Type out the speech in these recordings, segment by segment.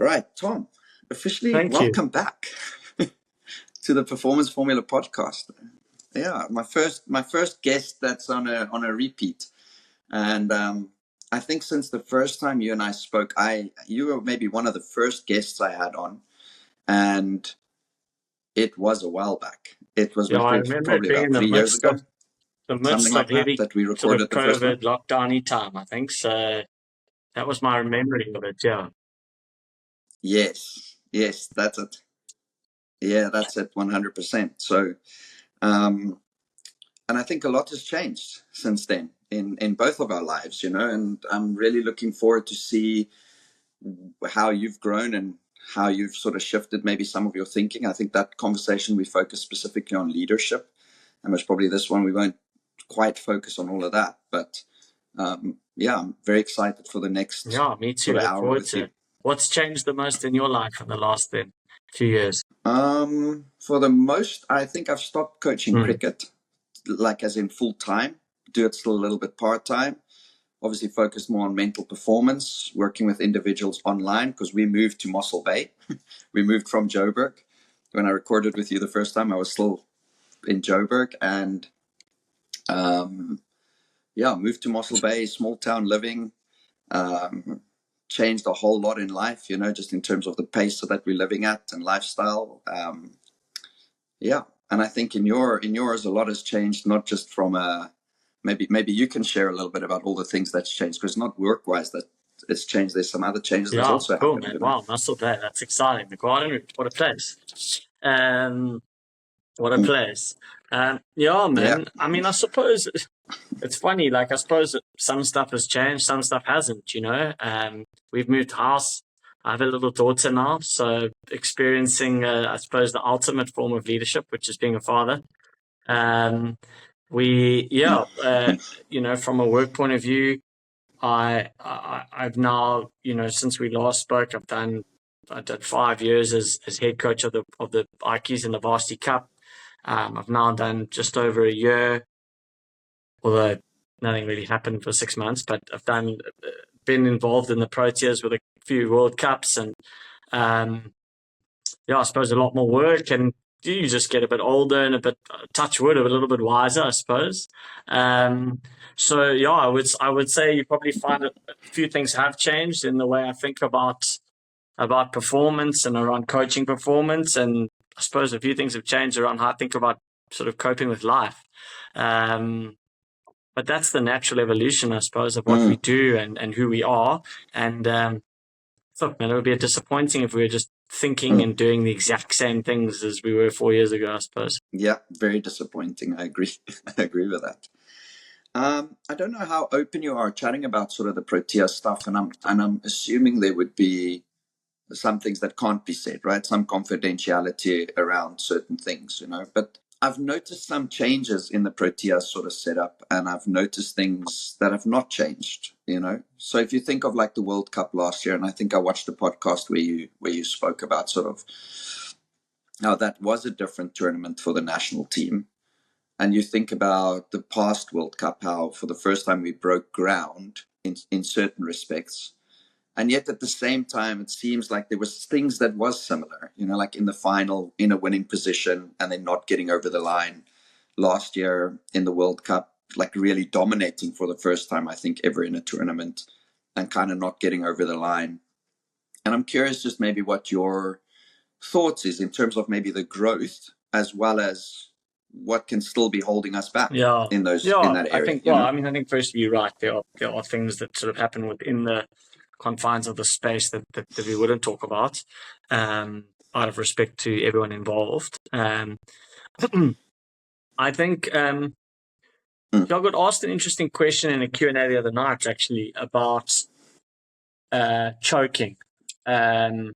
Right, Tom, officially Thank you. welcome back to the Performance Formula podcast. Yeah, my first guest that's on a repeat, and I think since the first time you and I spoke, you were maybe one of the first guests I had on, and it was a while back. It was I remember it probably being in about 3 years ago, the something midst like of heavy that we sort of recorded the first one. COVID lockdowny time, I think. So that was my remembering of it. Yeah. Yes, that's it. Yeah, that's it, 100%. So, and I think a lot has changed since then in both of our lives, and I'm really looking forward to see how you've grown and how you've sort of shifted maybe some of your thinking. I think that conversation we focused specifically on leadership, and most probably this one we won't quite focus on all of that. But yeah, I'm very excited for the next Me too. sort of Look hour forward with to you. it. What's changed the most in your life in the last few years? For the most, I think I've stopped coaching cricket, like as in full time. Do it still a little bit part time. Obviously focused more on mental performance, working with individuals online, because we moved to Mossel Bay. We moved from Joburg. When I recorded with you the first time, I was still in Joburg, and moved to Mossel Bay, small town living. Changed a whole lot in life, just in terms of the pace that we're living at and lifestyle. And I think in yours, a lot has changed, not just from maybe you can share a little bit about all the things that's changed, because not work-wise that it's changed. There's some other changes that's also cool, happened. man. Wow, Mossel Bay. That's exciting. The Garden Route, what a place. What a place. Man. Yeah. I mean, I suppose it's funny. Like, I suppose some stuff has changed, some stuff hasn't, We've moved house. I have a little daughter now, so experiencing, I suppose, the ultimate form of leadership, which is being a father. From a work point of view, I've now, since we last spoke, I did 5 years as head coach of the Ikeys in the Varsity Cup. I've now done just over a year, although nothing really happened for 6 months, but I've been involved in the Proteas with a few World Cups, and I suppose a lot more work, and you just get a bit older and a bit, touch wood, a little bit wiser, I suppose. I would say you probably find a few things have changed in the way I think about performance and around coaching performance, and I suppose a few things have changed around how I think about sort of coping with life. But that's the natural evolution, I suppose, of what we do and who we are. And look, man, it would be disappointing if we were just thinking and doing the exact same things as we were 4 years ago, I suppose. Yeah, very disappointing. I agree. I agree with that. I don't know how open you are chatting about sort of the Protea stuff, and I'm assuming there would be some things that can't be said, right? Some confidentiality around certain things, But I've noticed some changes in the Protea sort of setup, and I've noticed things that have not changed, So if you think of like the World Cup last year, and I think I watched a podcast where you spoke about sort of how that was a different tournament for the national team. And you think about the past World Cup, how for the first time we broke ground in certain respects. And yet at the same time, it seems like there was things that was similar, like in the final, in a winning position, and then not getting over the line. Last year in the World Cup, like really dominating for the first time, I think, ever in a tournament, and kind of not getting over the line. And I'm curious just maybe what your thoughts is in terms of maybe the growth, as well as what can still be holding us back in that area. I think firstly, you're right. There are things that sort of happen within the confines of the space that we wouldn't talk about, out of respect to everyone involved. I think I got asked an interesting question in a Q&A the other night, actually, about choking. And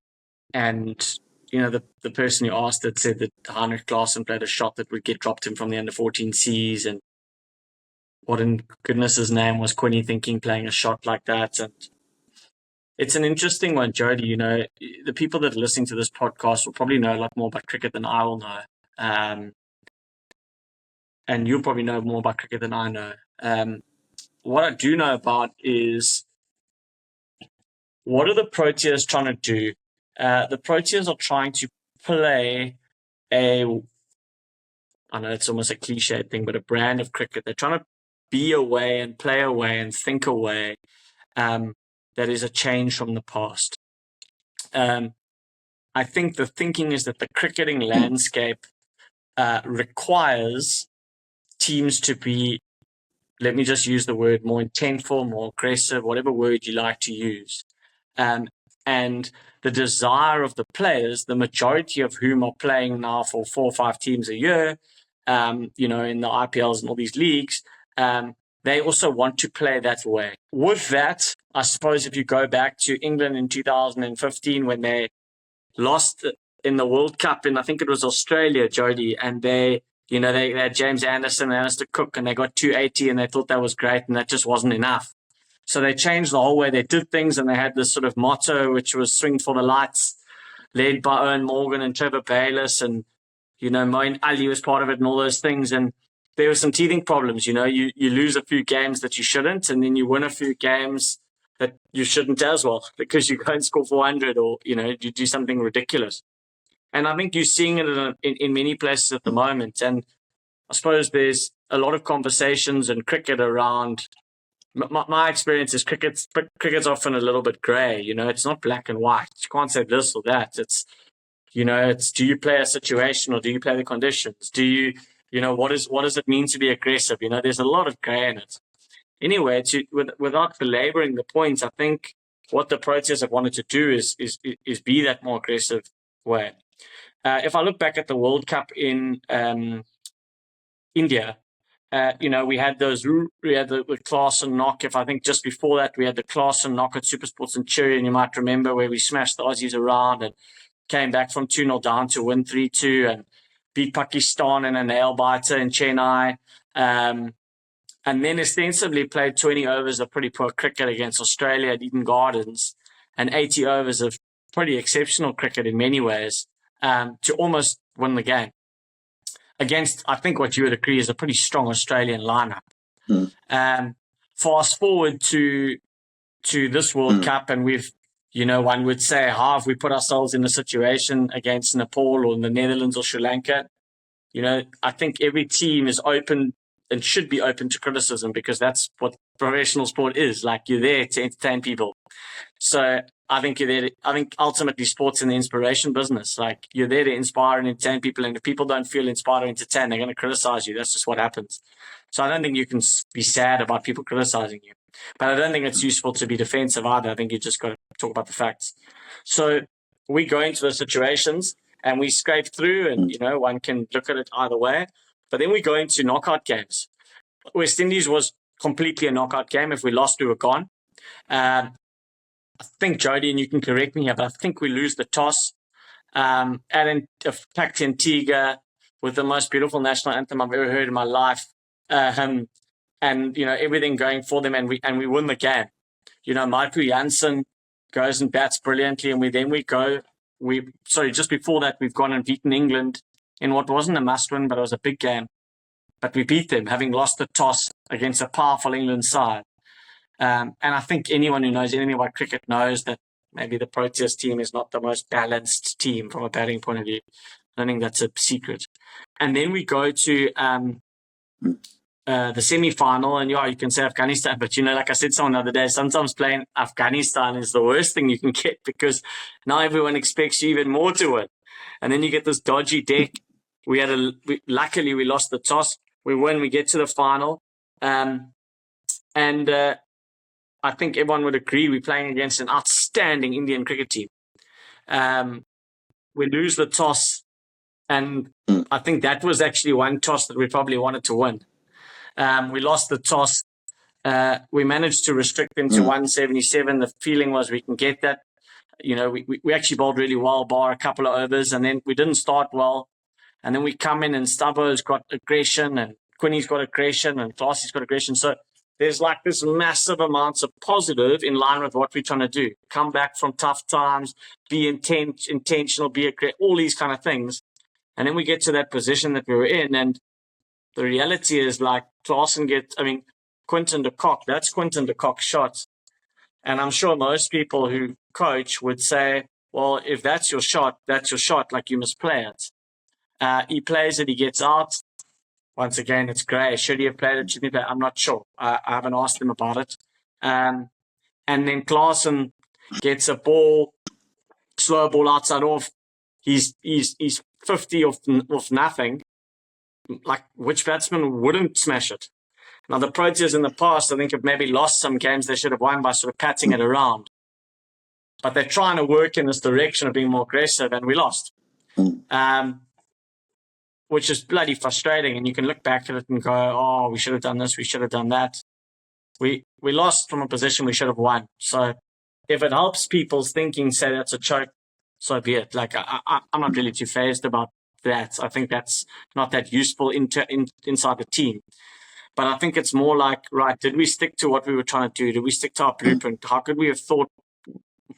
the person who asked it said that Heinrich Klaassen played a shot that would get dropped him from the under-14 Cs, and what in goodness's name was Quinny thinking playing a shot like that? And it's an interesting one, Jody. The people that are listening to this podcast will probably know a lot more about cricket than I will know. And you'll probably know more about cricket than I know. What I do know about is, what are the Proteas trying to do the Proteas are trying to play I know it's almost a cliche thing, but a brand of cricket. They're trying to be away and play away and think away. That is a change from the past. I think the thinking is that the cricketing landscape requires teams to be, let me just use the word, more intentful, more aggressive, whatever word you like to use. And the desire of the players, the majority of whom are playing now for 4 or 5 teams a year, in the IPLs and all these leagues, they also want to play that way. With that, I suppose if you go back to England in 2015 when they lost in the World Cup in, I think it was Australia, Jody, and they had James Anderson and Alistair Cook, and they got 280, and they thought that was great, and that just wasn't enough. So they changed the whole way they did things, and they had this sort of motto, which was swing for the lights, led by Owen Morgan and Trevor Bayliss, and, Moeen Ali was part of it and all those things. And there were some teething problems. You lose a few games that you shouldn't, and then you win a few games that you shouldn't as well because you go and score 400 or, you do something ridiculous. And I think you're seeing it in many places at the moment. And I suppose there's a lot of conversations in cricket around. My experience is cricket's often a little bit grey. It's not black and white. You can't say this or that. It's do you play a situation or do you play the conditions? Do you, what does it mean to be aggressive? There's a lot of grey in it. Anyway, without belaboring the points, I think what the Proteas have wanted to do is be that more aggressive way. If I look back at the World Cup in India, we had the Klaasen knock. If I think just before that, we had the Klaasen knock at Supersports and Cherry, and you might remember where we smashed the Aussies around and came back from 2-0 down to win 3-2 and beat Pakistan in a nail-biter in Chennai. And then ostensibly played 20 overs of pretty poor cricket against Australia at Eden Gardens and 80 overs of pretty exceptional cricket in many ways to almost win the game against, I think what you would agree, is a pretty strong Australian lineup. Fast forward to this World Cup, and we've, one would say, how have we put ourselves in a situation against Nepal or the Netherlands or Sri Lanka? I think every team is open and should be open to criticism because that's what professional sport is. Like, you're there to entertain people. So I think you're there I think ultimately sport's in the inspiration business. Like, you're there to inspire and entertain people. And if people don't feel inspired or entertained, they're going to criticize you. That's just what happens. So I don't think you can be sad about people criticizing you. But I don't think it's useful to be defensive either. I think you just got to talk about the facts. So we go into the situations and we scrape through, and, one can look at it either way. But then we go into knockout games. West Indies was completely a knockout game. If we lost, we were gone. I think, Jody, and you can correct me here, but I think we lose the toss. Attacked Antigua with the most beautiful national anthem I've ever heard in my life. And everything going for them, and we win the game. Marco Jansen goes and bats brilliantly, and just before that, we've gone and beaten England in what wasn't a must-win, but it was a big game. But we beat them, having lost the toss against a powerful England side. And I think anyone who knows anything about cricket knows that maybe the Proteas team is not the most balanced team from a batting point of view. I don't think that's a secret. And then we go to the semi-final, and you can say Afghanistan, but like I said someone the other day, sometimes playing Afghanistan is the worst thing you can get because now everyone expects you even more to win. And then you get this dodgy deck. Luckily we lost the toss. We win, we get to the final. And I think everyone would agree we're playing against an outstanding Indian cricket team. We lose the toss, and I think that was actually one toss that we probably wanted to win. We lost the toss. We managed to restrict them to 177. The feeling was we can get that. We actually bowled really well, bar a couple of overs, and then we didn't start well. And then we come in and Stubbo's got aggression and Quinny's got aggression and Classie's got aggression. So there's like this massive amounts of positive in line with what we're trying to do. Come back from tough times, be intentional, be aggressive, all these kind of things. And then we get to that position that we were in, and the reality is like Quinton de Kock, that's Quinton de Kock's shot. And I'm sure most people who coach would say, well, if that's your shot, that's your shot. Like, you must play it. He plays it, he gets out. Once again, it's great. Should he have played it? Should he play? I'm not sure. I haven't asked him about it. And then Klaasen gets a ball, slow ball outside off. He's 50 off nothing. Like, which batsman wouldn't smash it? Now, the Proteas in the past, I think, have maybe lost some games they should have won by sort of patting it around. But they're trying to work in this direction of being more aggressive, and we lost. Which is bloody frustrating. And you can look back at it and go, oh, we should have done this, we should have done that. We lost from a position we should have won. So if it helps people's thinking say that's a choke, so be it. Like, I'm not really too fazed about that. I think that's not that useful inside the team. But I think it's more like, right, did we stick to what we were trying to do? Did we stick to our blueprint? How could we have thought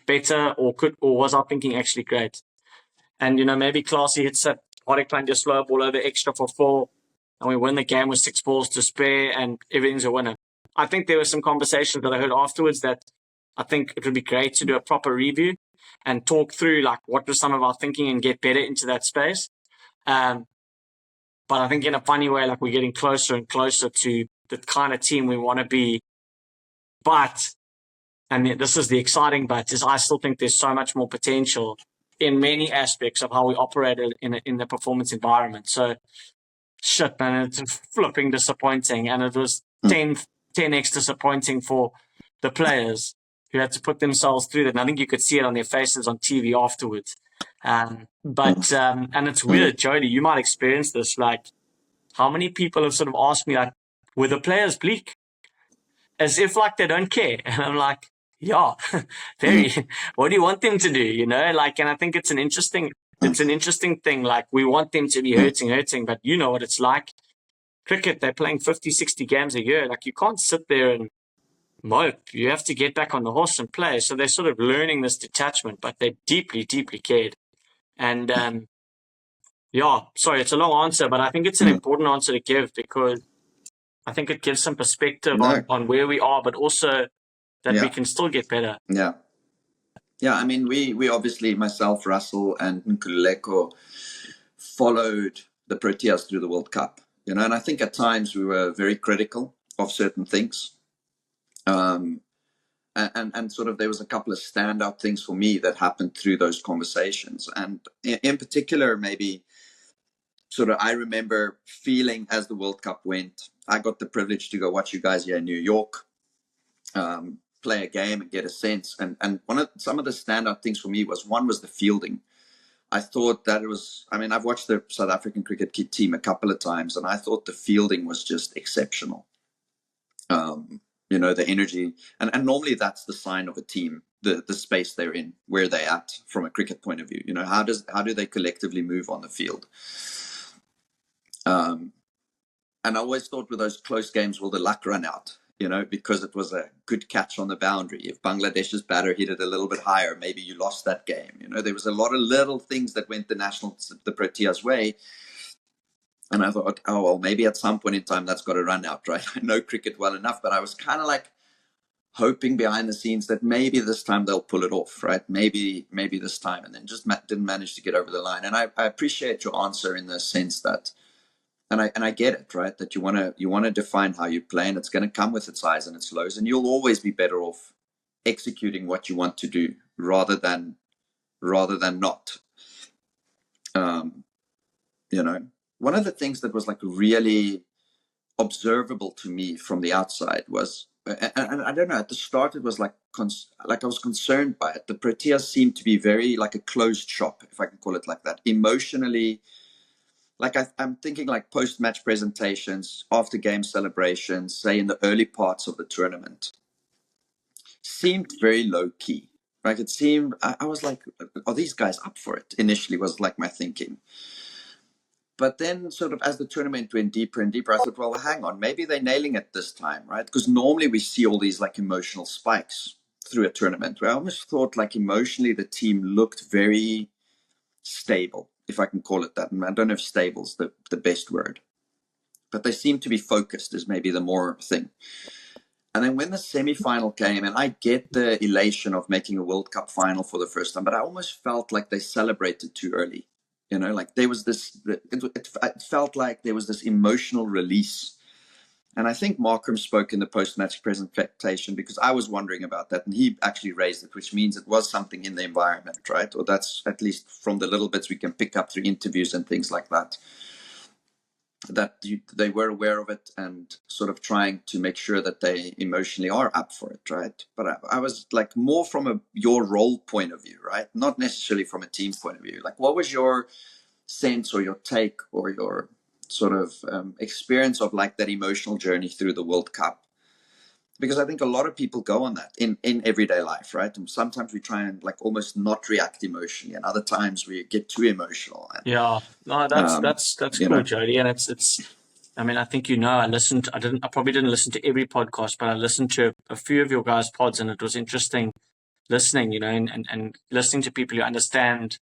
better, or was our thinking actually great? And, maybe Classy hits that Hardik Pandya slow ball over extra for 4, and we win the game with 6 balls to spare, and everything's a winner. I think there were some conversations that I heard afterwards that I think it would be great to do a proper review and talk through, like, what was some of our thinking and get better into that space. But I think in a funny way, like, we're getting closer and closer to the kind of team we want to be. But, and this is the exciting but, is I still think there's so much more potential in many aspects of how we operated in the performance environment. So, shit, man, it's flipping disappointing. And it was 10x disappointing for the players who had to put themselves through that. And I think you could see it on their faces on TV afterwards. And it's weird, Jody, you might experience this. Like, how many people have sort of asked me, like, were the players bleak? As if, like, they don't care. And I'm like, yeah, very. What do you want them to do? Like, and I think it's an interesting thing. Like, we want them to be hurting, but you know what it's like. Cricket, they're playing 50, 60 games a year. Like, you can't sit there and mope. You have to get back on the horse and play. So they're sort of learning this detachment, but they deeply, deeply cared. And, yeah, sorry, it's a long answer, but I think it's an important answer to give, because I think it gives some perspective on where we are, but also that we can still get better. Yeah. Yeah, I mean, we obviously, myself, Russell, and Nkululeko, followed the Proteas through the World Cup, and I think at times we were very critical of certain things. And sort of there was a couple of standout things for me that happened through those conversations. And in particular, maybe sort of I remember feeling as the World Cup went, I got the privilege to go watch you guys here in New York, play a game and get a sense. And some of the standout things for me was the fielding. I thought that it was, I mean, I've watched the South African cricket team a couple of times, and I thought the fielding was just exceptional. The energy, and normally that's the sign of a team, the space they're in, where they're at from a cricket point of view. How do they collectively move on the field? And I always thought with those close games, will the luck run out? Because it was a good catch on the boundary. If Bangladesh's batter hit it a little bit higher, maybe you lost that game. There was a lot of little things that went the Proteas' way. And I thought, oh, well, maybe at some point in time that's got to run out, right? I know cricket well enough, but I was kind of like hoping behind the scenes that maybe this time they'll pull it off, right? Maybe this time, and then just didn't manage to get over the line. And I appreciate your answer in the sense that, and I get it, right? That you want to define how you play, and it's going to come with its highs and its lows, and you'll always be better off executing what you want to do rather than not. One of the things that was like really observable to me from the outside was, and I don't know, at the start it was like I was concerned by it. The Proteas seemed to be very like a closed shop, if I can call it like that, emotionally. Like I'm thinking like post-match presentations, after game celebrations, say in the early parts of the tournament, seemed very low key. Like it seemed, I was like, are these guys up for it? Initially was like my thinking. But then sort of as the tournament went deeper and deeper, I thought, well, hang on, maybe they're nailing it this time, right? Because normally we see all these like emotional spikes through a tournament where I almost thought like emotionally the team looked very stable, if I can call it that. And I don't know if stable's the best word, but they seem to be focused is maybe the more thing. And then when the semi-final came, and I get the elation of making a World Cup final for the first time, but I almost felt like they celebrated too early. Like there was this, it felt like there was this emotional release. And I think Markham spoke in the post-match presentation because I was wondering about that, and he actually raised it, which means it was something in the environment, right? Or that's at least from the little bits we can pick up through interviews and things like that, that they were aware of it and sort of trying to make sure that they emotionally are up for it, right? But I was like more from your role point of view, right? Not necessarily from a team point of view. Like, what was your sense or your take or your sort of experience of like that emotional journey through the World Cup? Because I think a lot of people go on that in everyday life, right? And sometimes we try and like almost not react emotionally, and other times we get too emotional. And, yeah, no, that's cool, Jody. And it's. I mean, I think I probably didn't listen to every podcast, but I listened to a few of your guys' pods, and it was interesting listening, and listening to people who understand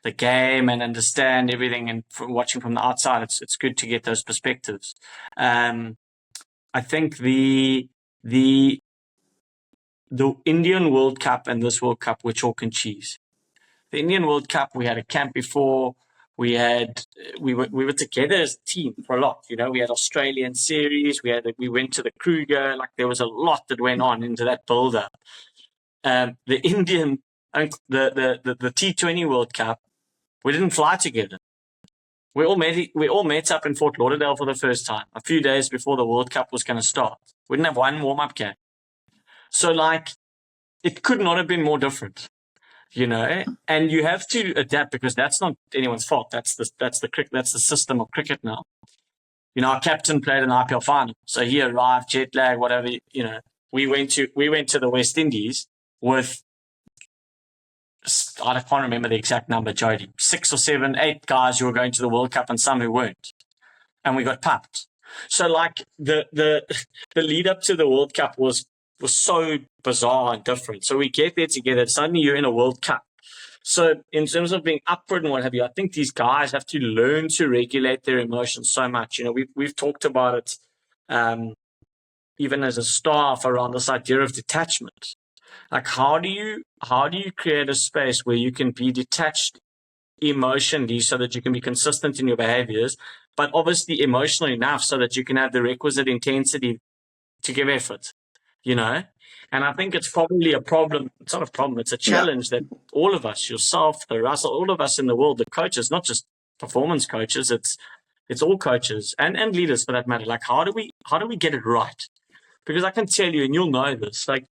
the game and understand everything, and watching from the outside, it's good to get those perspectives. I think the Indian World Cup and this World Cup were chalk and cheese. The Indian World Cup, we had a camp before. We were together as a team for a lot. We had Australian series. We went to the Kruger. Like, there was a lot that went on into that build-up. The Indian, the T20 World Cup, we didn't fly together. We all met up in Fort Lauderdale for the first time a few days before the World Cup was going to start. We didn't have one warm-up game. So, like, it could not have been more different, and you have to adapt because that's not anyone's fault. That's the system of cricket now. Our captain played an IPL final, so he arrived jet lag, whatever. We went to the West Indies with, I can't remember the exact number, Jody, 6 or 7, 8 guys who were going to the World Cup and some who weren't, and we got pumped. So, like, the lead up to the World Cup was so bizarre and different. So we get there together. Suddenly you're in a World Cup. So in terms of being up for it and what have you, I think these guys have to learn to regulate their emotions so much. We've talked about it, even as a staff, around this idea of detachment. Like, how do you create a space where you can be detached emotionally so that you can be consistent in your behaviors, but obviously emotional enough so that you can have the requisite intensity to give effort, And I think it's probably a problem. It's not a problem. It's a challenge that all of us, yourself, the Russell, all of us in the world, the coaches, not just performance coaches, it's all coaches and leaders for that matter. Like, how do we get it right? Because I can tell you, and you'll know this, like,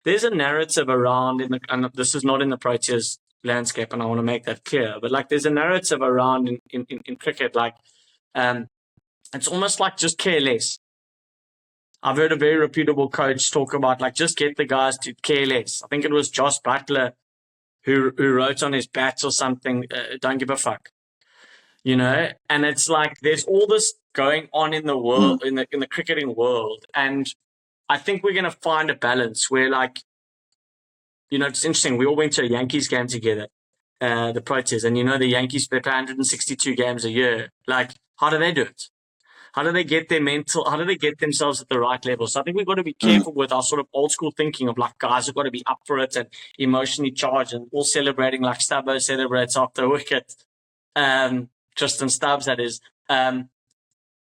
there's a narrative around and this is not in the Proteas landscape, and I want to make that clear, but like, there's a narrative around in cricket, like, it's almost like just care less. I've heard a very reputable coach talk about, like, just get the guys to care less. I think it was Josh Butler who wrote on his bats or something, don't give a fuck. And it's like, there's all this going on in the world, in the cricketing world. And I think we're going to find a balance where, like, it's interesting. We all went to a Yankees game together, the Proteas, and the Yankees, they play 162 games a year. Like, how do they do it? How do they get themselves at the right level? So I think we've got to be careful with our sort of old school thinking of, like, guys have got to be up for it and emotionally charged and all celebrating like Stubbo celebrates after a wicket. Tristan Stubbs, that is.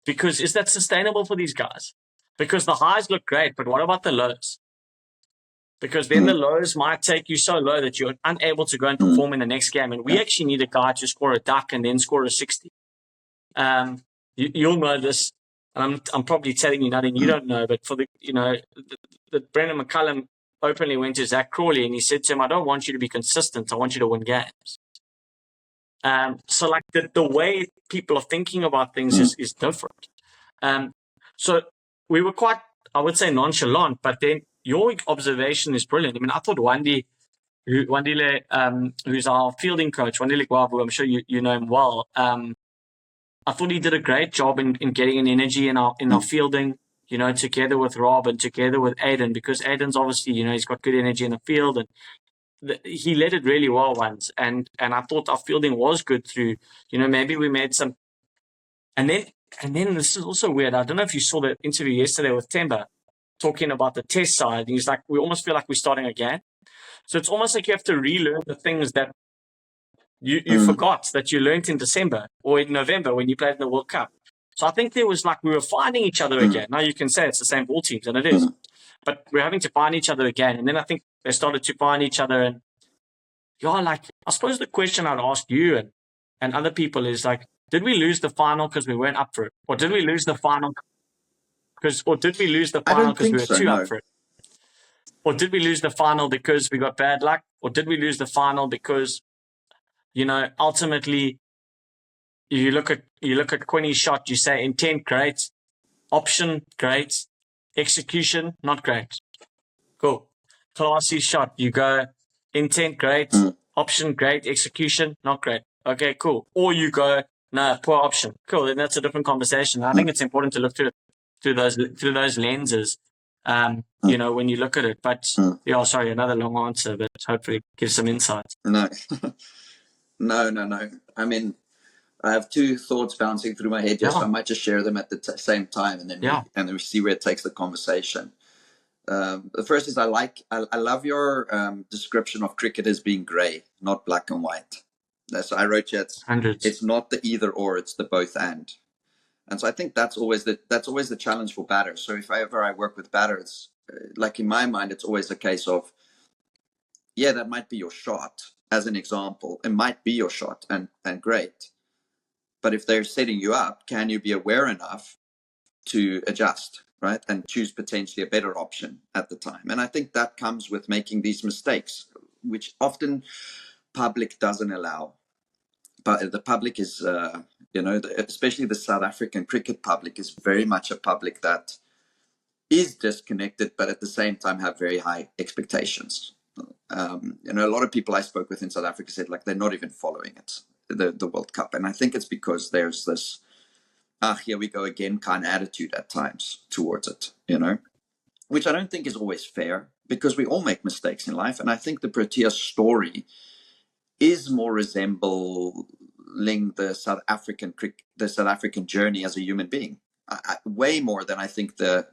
Because is that sustainable for these guys? Because the highs look great, but what about the lows? Because then the lows might take you so low that you're unable to go and perform in the next game. And we actually need a guy to score a duck and then score a 60. You'll know this, and I'm probably telling you nothing you don't know, but for the Brendan McCullum openly went to Zach Crawley and he said to him, I don't want you to be consistent, I want you to win games. So, like, the way people are thinking about things is different. So we were quite, I would say, nonchalant, but then your observation is brilliant. I mean, I thought Wandile, who's our fielding coach, Wandile Gwavu, I'm sure you know him well, I thought he did a great job in getting an energy in our fielding, together with Rob and together with Aiden, because Aiden's obviously, he's got good energy in the field, and he led it really well once. And I thought our fielding was good through, maybe we made some. And then this is also weird. I don't know if you saw the interview yesterday with Temba. talking about the test side. He's like, we almost feel like we're starting again. So it's almost like you have to relearn the things that you forgot that you learned in December or in November when you played in the World Cup. So I think there was like, we were finding each other again. Now you can say it's the same ball teams, and it is, but we're having to find each other again. And then I think they started to find each other. And like, I suppose the question I'd ask you and other people is like, did we lose the final because we weren't up for it? Or did we lose the final because I don't we think were so, too no. up for it? Or did we lose the final because we got bad luck? Or did we lose the final because, ultimately, you look at Quinny's shot, you say intent great, option great, execution not great. Cool. Classy shot, you go intent great, option great, execution not great. Okay, cool. Or you go, no, poor option. Cool. Then that's a different conversation. I think it's important to look through those lenses, when you look at it. But sorry, another long answer, but hopefully give some insights. No. No. I mean, I have two thoughts bouncing through my head. Yes, so I might just share them at the same time, and then we see where it takes the conversation. The first is I love your description of cricket as being grey, not black and white. So I wrote you it's not the either or, it's the both and. And so I think that's always the challenge for batters. So if I work with batters, like in my mind, it's always a case of, yeah, that might be your shot as an example. It might be your shot and great. But if they're setting you up, can you be aware enough to adjust, right? And choose potentially a better option at the time. And I think that comes with making these mistakes, which often public doesn't allow. But the public is, especially the South African cricket public is very much a public that is disconnected, but at the same time have very high expectations. A lot of people I spoke with in South Africa said like they're not even following it, the World Cup. And I think it's because there's this, here we go again kind of attitude at times towards it, which I don't think is always fair because we all make mistakes in life. And I think the Protea story is more resembling the South African journey as a human being, way more than I think the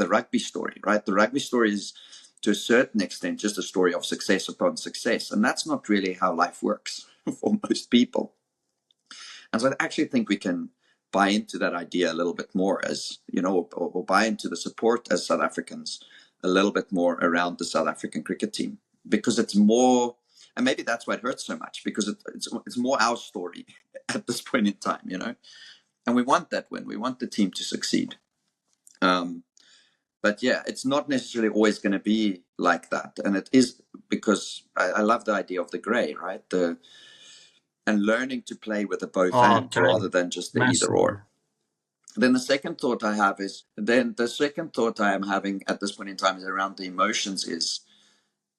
rugby story, right? The rugby story is to a certain extent just a story of success upon success. And that's not really how life works for most people. And so I actually think we can buy into that idea a little bit more as, or buy into the support as South Africans a little bit more around the South African cricket team, because it's more, and maybe that's why it hurts so much, because it's more our story at this point in time, and we want that win. We want the team to succeed. But yeah, it's not necessarily always going to be like that. And it is because I love the idea of the grey, right? And learning to play with the both and rather than just the either or. Then the second thought I am having at this point in time is around the emotions, is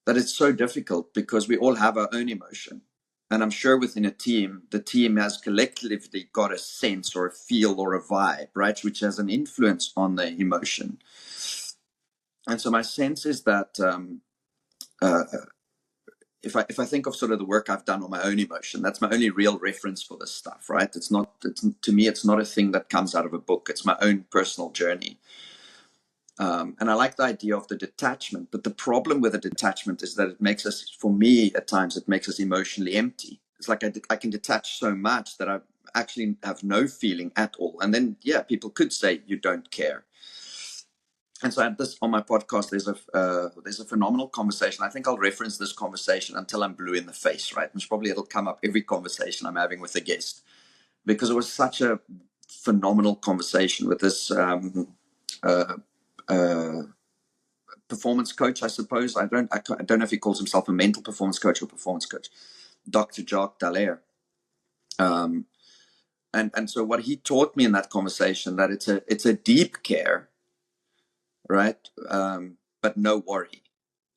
that it's so difficult because we all have our own emotion. And I'm sure within a team, the team has collectively got a sense or a feel or a vibe, right? Which has an influence on the emotion. And so my sense is that if I think of sort of the work I've done on my own emotion, that's my only real reference for this stuff, right? To me, it's not a thing that comes out of a book. It's my own personal journey. And I like the idea of the detachment, but the problem with the detachment is that it makes us, for me, at times, it makes us emotionally empty. It's like I can detach so much that I actually have no feeling at all. And then, yeah, people could say you don't care. And so on my podcast, there's a phenomenal conversation. I think I'll reference this conversation until I'm blue in the face, right? Which probably it'll come up every conversation I'm having with a guest, because it was such a phenomenal conversation with this performance coach, I suppose. I don't know if he calls himself a mental performance coach or performance coach, Dr. Jacques Dallaire. And so what he taught me in that conversation, that it's a deep care, right? But no worry,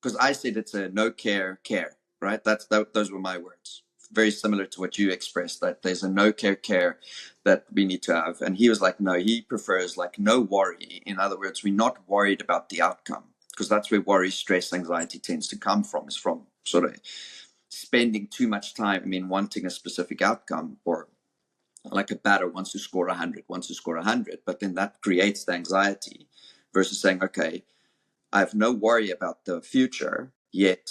because I said it's a no care, right? Those were my words. Very similar to what you expressed, that there's a no care that we need to have. And he was like, no, he prefers like no worry. In other words, we're not worried about the outcome, because that's where worry, stress, anxiety tends to come from, is from sort of spending too much time in wanting a specific outcome, or like a batter wants to score 100, but then that creates the anxiety, versus saying, okay, I have no worry about the future yet.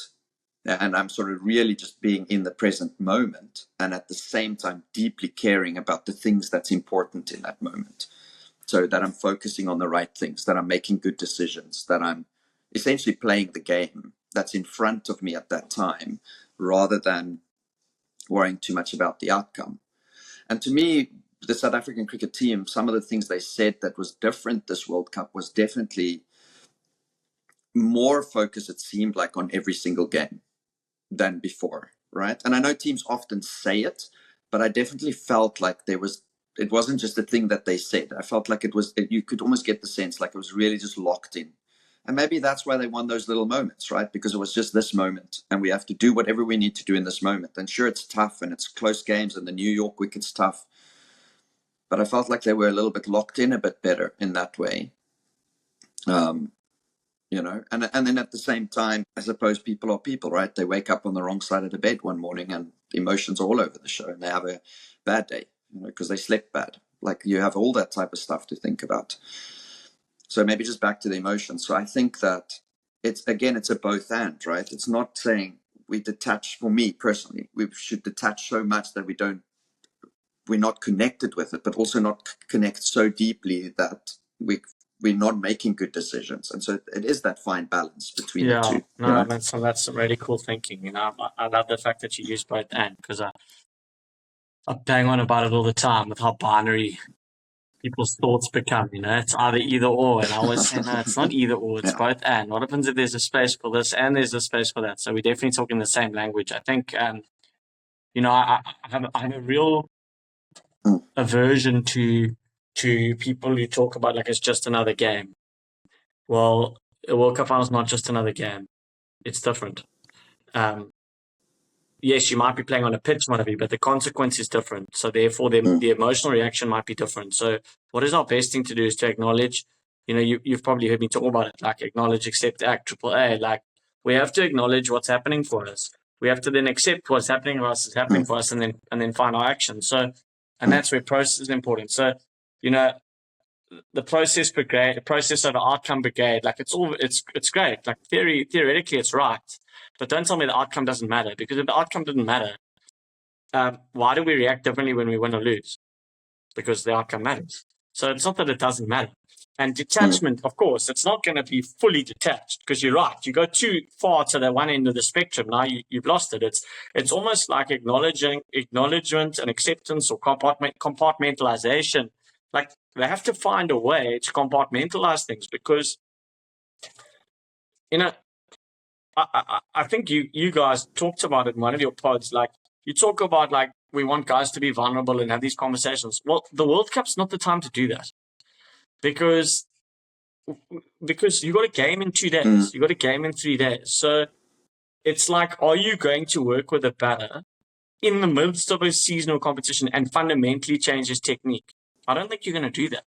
And I'm sort of really just being in the present moment, and at the same time deeply caring about the things that's important in that moment, so that I'm focusing on the right things, that I'm making good decisions, that I'm essentially playing the game that's in front of me at that time, rather than worrying too much about the outcome. And to me, the South African cricket team, some of the things they said that was different this World Cup was definitely more focus, it seemed like, on every single game than before, right? And I know teams often say it, but I definitely felt like it wasn't just a thing that they said. I felt like you could almost get the sense like it was really just locked in. And maybe that's why they won those little moments, right? Because it was just this moment, and we have to do whatever we need to do in this moment. And sure, it's tough and it's close games, and the New York wicket's tough, but I felt like they were a little bit locked in a bit better in that way. And then at the same time, I suppose people are people, right? They wake up on the wrong side of the bed one morning and emotions are all over the show, and they have a bad day, because they slept bad. Like, you have all that type of stuff to think about. So maybe just back to the emotions. So I think that it's a both and, right? It's not saying we detach. For me personally, we should detach so much that we're not connected with it, but also not connect so deeply that we're not making good decisions. And so it is that fine balance between the two. No, that's some really cool thinking. I love the fact that you use both and, because I bang on about it all the time with how binary people's thoughts become. It's either either or, and I always say no, it's not either or, it's both and. What happens if there's a space for this and there's a space for that? So we're definitely talking the same language. I think I have a real aversion to people who talk about like it's just another game. Well, a World Cup final is not just another game. It's different. Yes, you might be playing on a pitch, whatever, but the consequence is different. So therefore, the emotional reaction might be different. So what is our best thing to do is to acknowledge, you've probably heard me talk about it, like acknowledge, accept, act, triple A. Like, we have to acknowledge what's happening for us. We have to then accept what's happening for us is happening for us, and then find our action. So, and that's where process is important. So, the process brigade, the process of the outcome brigade, like it's great. Like theoretically, it's right. But don't tell me the outcome doesn't matter, because if the outcome didn't matter, why do we react differently when we win or lose? Because the outcome matters. So it's not that it doesn't matter. And detachment, of course, it's not going to be fully detached, because you're right. You go too far to the one end of the spectrum, now you've lost it. It's almost like acknowledgement and acceptance, or compartmentalization. Like, they have to find a way to compartmentalize things, because, I think you guys talked about it in one of your pods. Like, you talk about, like, we want guys to be vulnerable and have these conversations. Well, the World Cup's not the time to do that, because you got a game in 2 days, you got a game in 3 days. So it's like, are you going to work with a batter in the midst of a seasonal competition and fundamentally change his technique? I don't think you're going to do that.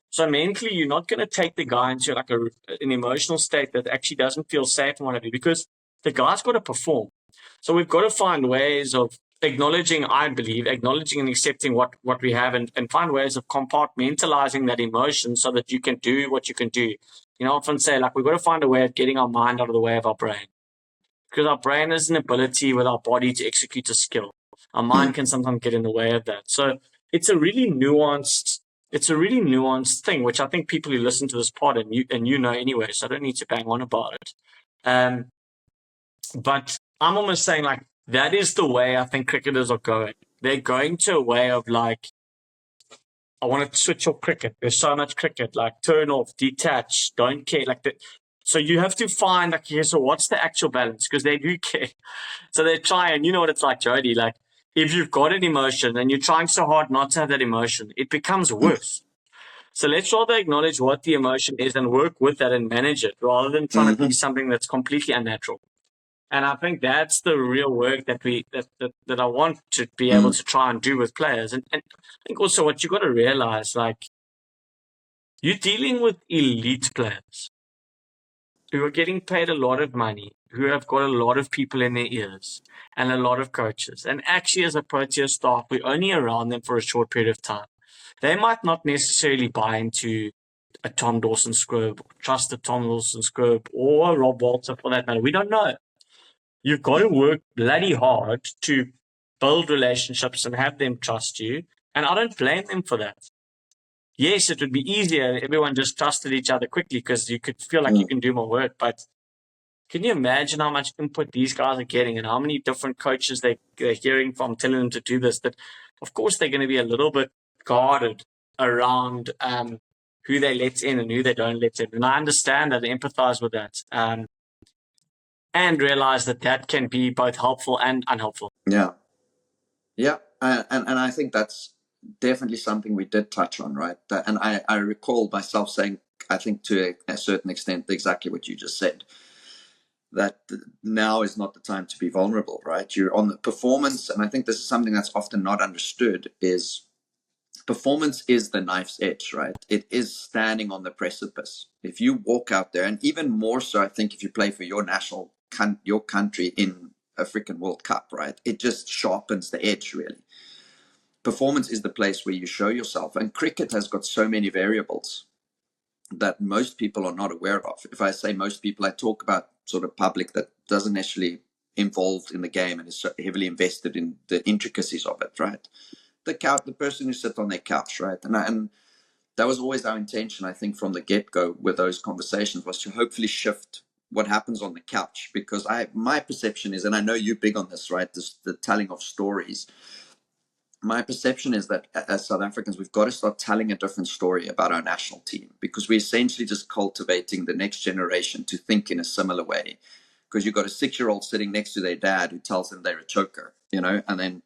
So mentally, you're not going to take the guy into like an emotional state that actually doesn't feel safe and whatever, because the guy's got to perform. So we've got to find ways of acknowledging and accepting what we have, and find ways of compartmentalizing that emotion so that you can do what you can do. I often say, like, we've got to find a way of getting our mind out of the way of our brain, because our brain has an ability with our body to execute a skill. Our mind can sometimes get in the way of that. So it's a really nuanced thing, which I think people who listen to this pod and you know anyway, so I don't need to bang on about it. But I'm almost saying, like, that is the way I think cricketers are going. They're going to a way of, like, I want to switch off cricket. There's so much cricket, like, turn off, detach, don't care, like that. So you have to find, like, so what's the actual balance? Because they do care. So they try, and you know what it's like, Jody, like, if you've got an emotion and you're trying so hard not to have that emotion, it becomes worse. So let's rather acknowledge what the emotion is and work with that and manage it, rather than trying to be something that's completely unnatural. And I think that's the real work that I want to be able to try and do with players. And I think also what you got to realize, like, you're dealing with elite players who are getting paid a lot of money, who have got a lot of people in their ears and a lot of coaches. And actually, as a Protea staff, we're only around them for a short period of time. They might not necessarily buy into a Tom Dawson SQUIBB, or trust a Tom Dawson SQUIBB, or a Rob Walter for that matter. We don't know. You've got to work bloody hard to build relationships and have them trust you. And I don't blame them for that. Yes, it would be easier if everyone just trusted each other quickly because you could feel like you can do more work. But can you imagine how much input these guys are getting and how many different coaches they're hearing from telling them to do this? That, of course, they're going to be a little bit guarded around who they let in and who they don't let in. And I understand that, I empathize with that, and realize that that can be both helpful and unhelpful. Yeah. Yeah. And I think that's definitely something we did touch on, right? And I recall myself saying, I think to a certain extent, exactly what you just said, that now is not the time to be vulnerable, right? You're on the performance. And I think this is something that's often not understood is performance is the knife's edge, right? It is standing on the precipice. If you walk out there, and even more so, I think if you play for your your country in a freaking World Cup, right? It just sharpens the edge, really. Performance is the place where you show yourself. And cricket has got so many variables that most people are not aware of. If I say most people, I talk about sort of public that doesn't actually involved in the game and is so heavily invested in the intricacies of it, right? The person who sits on their couch, right? And that was always our intention, I think, from the get-go with those conversations, was to hopefully shift what happens on the couch. Because my perception is, and I know you're big on this, right? The telling of stories. My perception is that as South Africans, we've got to start telling a different story about our national team, because we're essentially just cultivating the next generation to think in a similar way. Because you've got a 6-year-old sitting next to their dad who tells them they're a choker, and then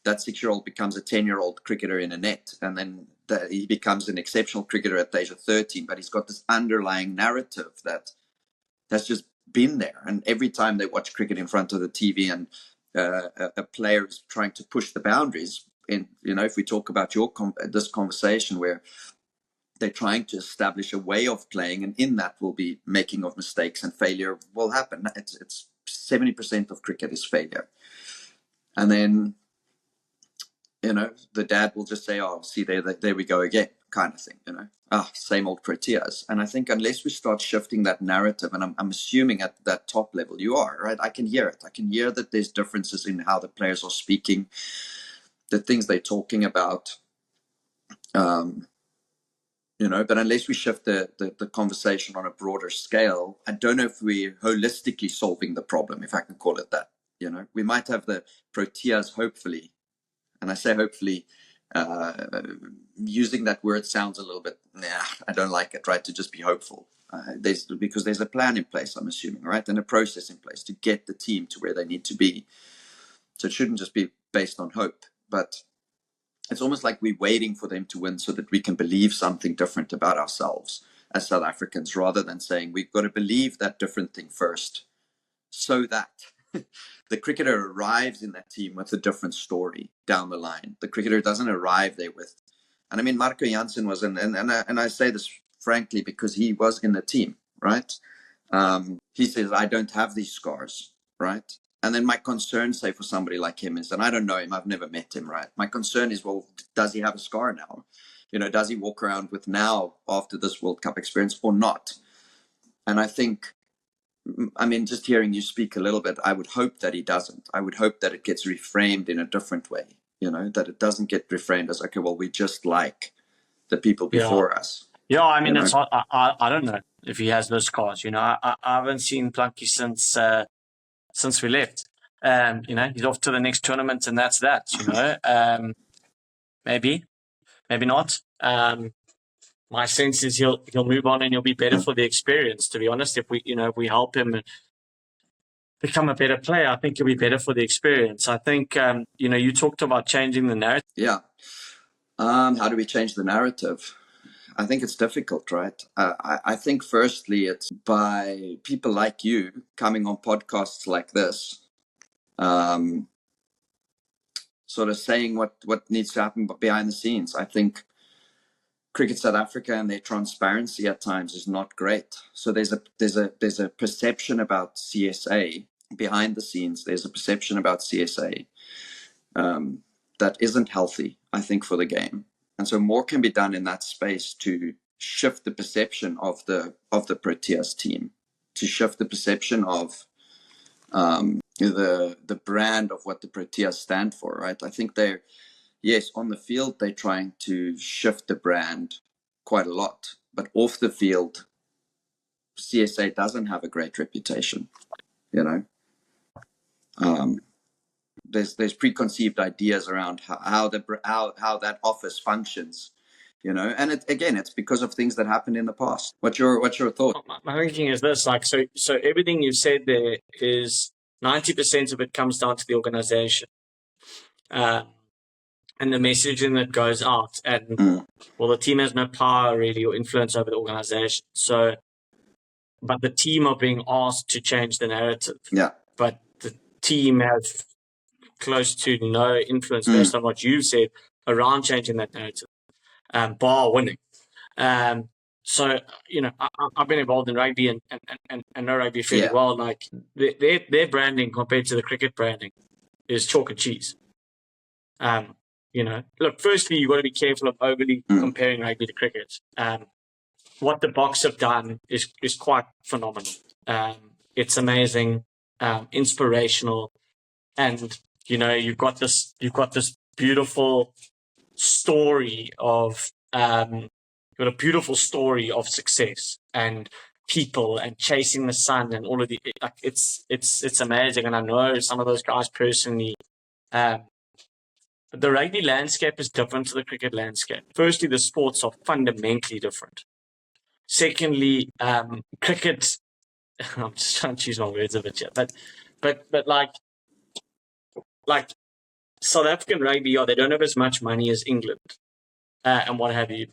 that 6-year-old becomes a 10-year-old cricketer in a net, and then he becomes an exceptional cricketer at the age of 13, but he's got this underlying narrative that's just been there. And every time they watch cricket in front of the TV and a player is trying to push the boundaries, if we talk about this conversation where they're trying to establish a way of playing, and in that will be making of mistakes, and failure will happen. It's 70% of cricket is failure. And then the dad will just say, oh, see, there we go again, kind of thing, same old Proteas. And I think unless we start shifting that narrative, and I'm assuming at that top level you are, right? I can hear it. I can hear that there's differences in how the players are speaking, the things they're talking about, but unless we shift the conversation on a broader scale, I don't know if we're holistically solving the problem, if I can call it that. We might have the Proteas, hopefully, and I say hopefully, using that word sounds a little bit, I don't like it, right? To just be hopeful. Because there's a plan in place, I'm assuming, right? And a process in place to get the team to where they need to be. So it shouldn't just be based on hope, but it's almost like we're waiting for them to win so that we can believe something different about ourselves as South Africans, rather than saying we've got to believe that different thing first, so that the cricketer arrives in that team with a different story down the line. The cricketer doesn't arrive there with, and I mean, Marco Jansen was in, and I say this frankly because he was in the team, right? He says, I don't have these scars, right? And then my concern, say, for somebody like him is, and I don't know him, I've never met him, right? My concern is, well, does he have a scar now? Does he walk around with now after this World Cup experience or not? And I think, just hearing you speak a little bit, I would hope that he doesn't. I would hope that it gets reframed in a different way, that it doesn't get reframed as, okay, well, we're just like the people before us. Yeah, it's I don't know if he has those scars. I haven't seen Plunky since we left. He's off to the next tournament, and that's that. Maybe not. My sense is he'll move on and he'll be better for the experience. To be honest, if we help him become a better player, I think he'll be better for the experience. I think you talked about changing the narrative. Yeah. How do we change the narrative? I think it's difficult, right? I think firstly it's by people like you coming on podcasts like this, sort of saying what needs to happen behind the scenes. I think Cricket South Africa and their transparency at times is not great. So there's a perception about CSA behind the scenes. There's a perception about CSA that isn't healthy, I think, for the game. And so more can be done in that space to shift the perception of the Proteas team, to shift the perception of the brand of what the Proteas stand for, right? I think they're, yes, on the field they're trying to shift the brand quite a lot, but off the field, CSA doesn't have a great reputation, you know. There's preconceived ideas around how that office functions, you know, and it's because of things that happened in the past. What's your thought? My thinking is this, like, so everything you've said there is 90% of it comes down to the organization, and the messaging that goes out, and well, the team has no power really or influence over the organization. So, but the team are being asked to change the narrative. Yeah. But the team have close to no influence based on what you've said around changing that narrative, bar winning. So, you know, I've been involved in rugby and know rugby fairly well. Like, their branding compared to the cricket branding is chalk and cheese. You know, look, firstly, you've got to be careful of overly comparing rugby to cricket. What the Box have done is quite phenomenal. It's amazing, inspirational, and you know, you've got this beautiful story of success and people and chasing the sun and all of the, like, it's amazing. And I know some of those guys personally. The rugby landscape is different to the cricket landscape. Firstly, the sports are fundamentally different. Secondly, cricket, I'm just trying to choose my words a bit here, but like South African rugby, they don't have as much money as England and what have you.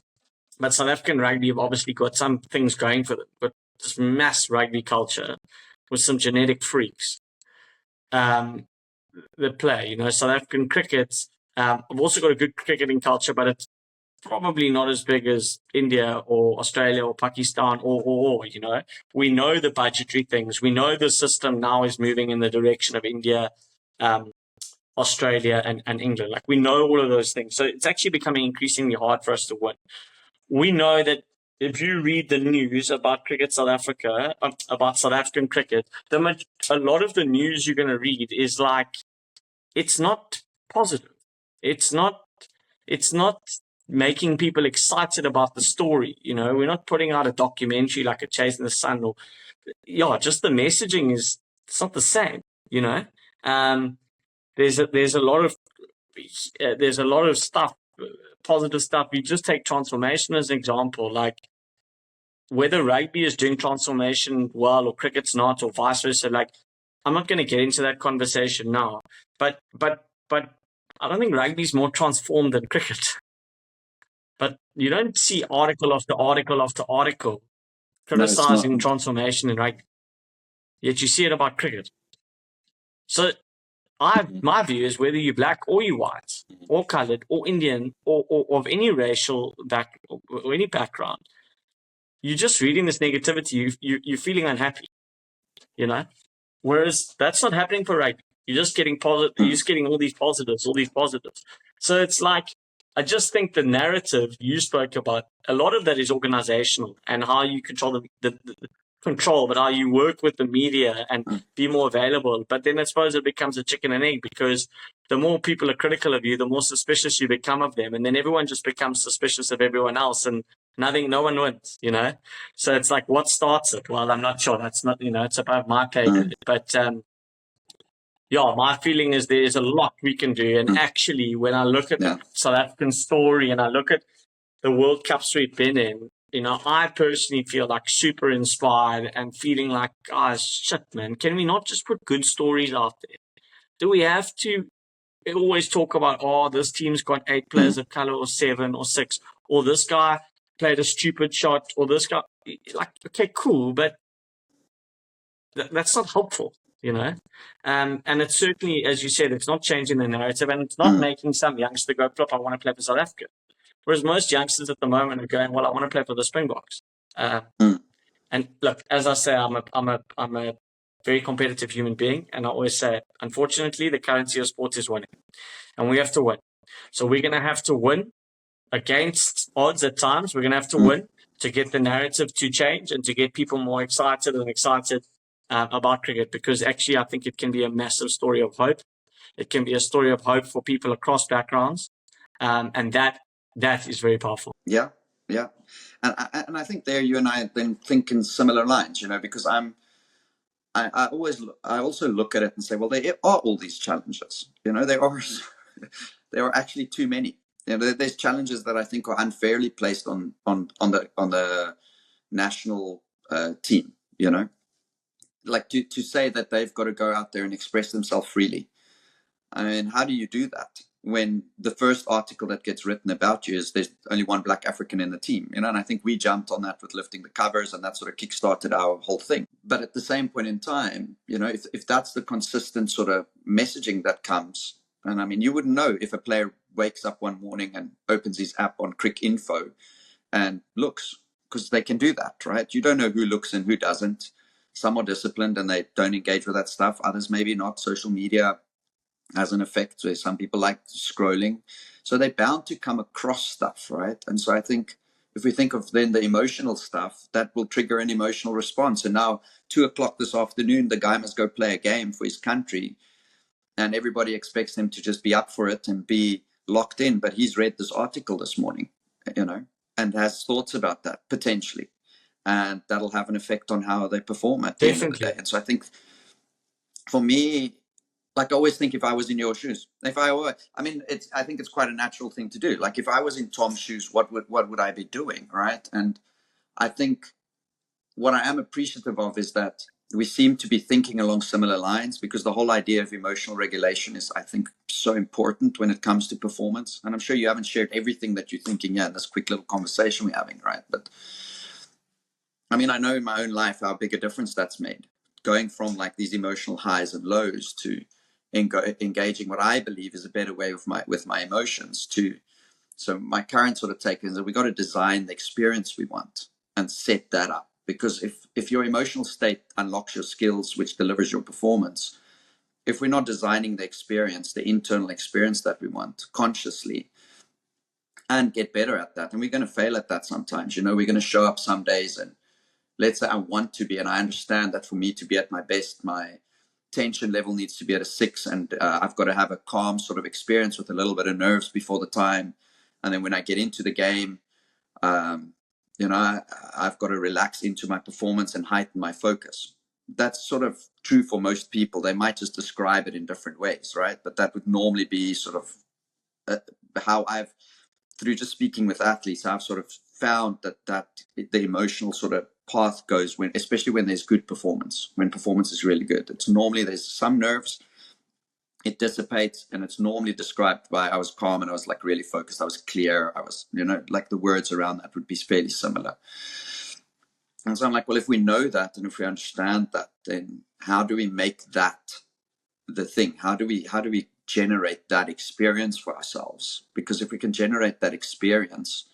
But South African rugby have obviously got some things going for them, but this mass rugby culture with some genetic freaks that play. You know, South African cricket, I've also got a good cricketing culture, but it's probably not as big as India or Australia or Pakistan or you know. We know the budgetary things. We know the system now is moving in the direction of India, Australia and England. Like, we know all of those things. So it's actually becoming increasingly hard for us to win. We know that if you read the news about cricket South Africa, about South African cricket, a lot of the news you're going to read is like, it's not positive. It's not making people excited about the story. You know, we're not putting out a documentary like a Chasing the Sun or, just the messaging it's not the same, you know. There's a lot of stuff, positive stuff. You just take transformation as an example, like whether rugby is doing transformation well or cricket's not, or vice versa. Like, I'm not going to get into that conversation now, but I don't think rugby is more transformed than cricket. But you don't see article after article after article criticizing transformation in rugby, yet you see it about cricket. So my view is, whether you're black or you're white or colored or Indian or of any racial or any background, you're just reading this negativity. You're feeling unhappy, you know. Whereas that's not happening for rugby. You're just getting positive. You're just getting all these positives. So it's like, I just think the narrative you spoke about, a lot of that is organizational and how you control the control, but how you work with the media and be more available. But then I suppose it becomes a chicken and egg, because the more people are critical of you, the more suspicious you become of them. And then everyone just becomes suspicious of everyone else, and no one wins, you know? So it's like, what starts it? Well, I'm not sure. That's not, it's above my pay grade. But, my feeling is there's a lot we can do. And actually, when I look at the South African story and I look at the World Cups we've been in, I personally feel like super inspired and feeling like, guys, shit, man, can we not just put good stories out there? Do we have to always talk about, this team's got 8 players of color or 7 or 6, or this guy played a stupid shot, or this guy, like, okay, cool, but that's not helpful, you know? And it's certainly, as you said, it's not changing the narrative, and it's not making some youngster go, flip, I want to play for South Africa. Whereas most youngsters at the moment are going, well, I want to play for the Springboks. And look, as I say, I'm a very competitive human being, and I always say, unfortunately, the currency of sport is winning, and we have to win. So we're going to have to win against odds at times. We're going to have to win, to get the narrative to change and to get people more excited about cricket, because actually I think it can be a massive story of hope. It can be a story of hope for people across backgrounds, and that is very powerful. Yeah, yeah, and I think there you and I then think in similar lines, because I also look at it and say, well, there are all these challenges. There are actually too many. There's challenges that I think are unfairly placed on the national team. Like to say that they've got to go out there and express themselves freely. I mean, how do you do that when the first article that gets written about you is there's only one black African in the team? And I think we jumped on that with lifting the covers, and that sort of kickstarted our whole thing. But at the same point in time, if that's the consistent sort of messaging that comes, and I mean, you wouldn't know if a player wakes up one morning and opens his app on Crick Info and looks, because they can do that, right? You don't know who looks and who doesn't. Some are disciplined and they don't engage with that stuff. Others maybe not. Social media has an effect where some people like scrolling. So they're bound to come across stuff, right? And so I think if we think of then the emotional stuff, that will trigger an emotional response. And now 2:00 this afternoon, the guy must go play a game for his country. And everybody expects him to just be up for it and be locked in. But he's read this article this morning, and has thoughts about that potentially. And that'll have an effect on how they perform at the end of the day. And so I think for me, like I always think if I was in your shoes, I think it's quite a natural thing to do. Like if I was in Tom's shoes, what would I be doing, right? And I think what I am appreciative of is that we seem to be thinking along similar lines, because the whole idea of emotional regulation is, I think, so important when it comes to performance. And I'm sure you haven't shared everything that you're thinking in this quick little conversation we're having, right? But I mean, I know in my own life how big a difference that's made, going from like these emotional highs and lows to engaging what I believe is a better way with my emotions. So my current sort of take is that we got to design the experience we want and set that up, because if your emotional state unlocks your skills, which delivers your performance, if we're not designing the experience, the internal experience that we want consciously, and get better at that, and we're going to fail at that sometimes. We're going to show up some days, and let's say I want to be, and I understand that for me to be at my best, my tension level needs to be at a 6, and I've got to have a calm sort of experience with a little bit of nerves before the time. And then when I get into the game, I've got to relax into my performance and heighten my focus. That's sort of true for most people. They might just describe it in different ways, right? But that would normally be sort of how through just speaking with athletes, I've sort of found that the emotional sort of path goes especially when there's good performance, when performance is really good. It's normally there's some nerves, it dissipates, and it's normally described by I was calm and I was like really focused, I was clear, I was, like the words around that would be fairly similar. And so I'm like, well, if we know that and if we understand that, then how do we make that the thing? How do we generate that experience for ourselves? Because if we can generate that experience,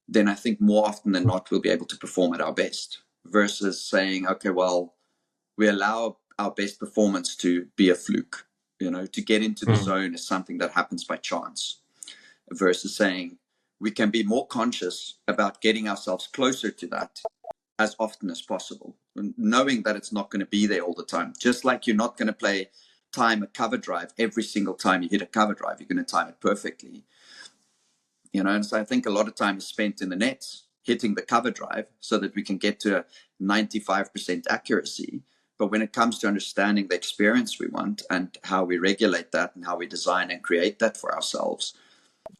then I think more often than not we'll be able to perform at our best, versus saying, okay, well, we allow our best performance to be a fluke. To get into the zone is something that happens by chance, versus saying we can be more conscious about getting ourselves closer to that as often as possible, knowing that it's not going to be there all the time. Just like you're not going to time a cover drive every single time you hit a cover drive, you're going to time it perfectly. And so I think a lot of time is spent in the nets hitting the cover drive so that we can get to a 95% accuracy. But when it comes to understanding the experience we want and how we regulate that and how we design and create that for ourselves,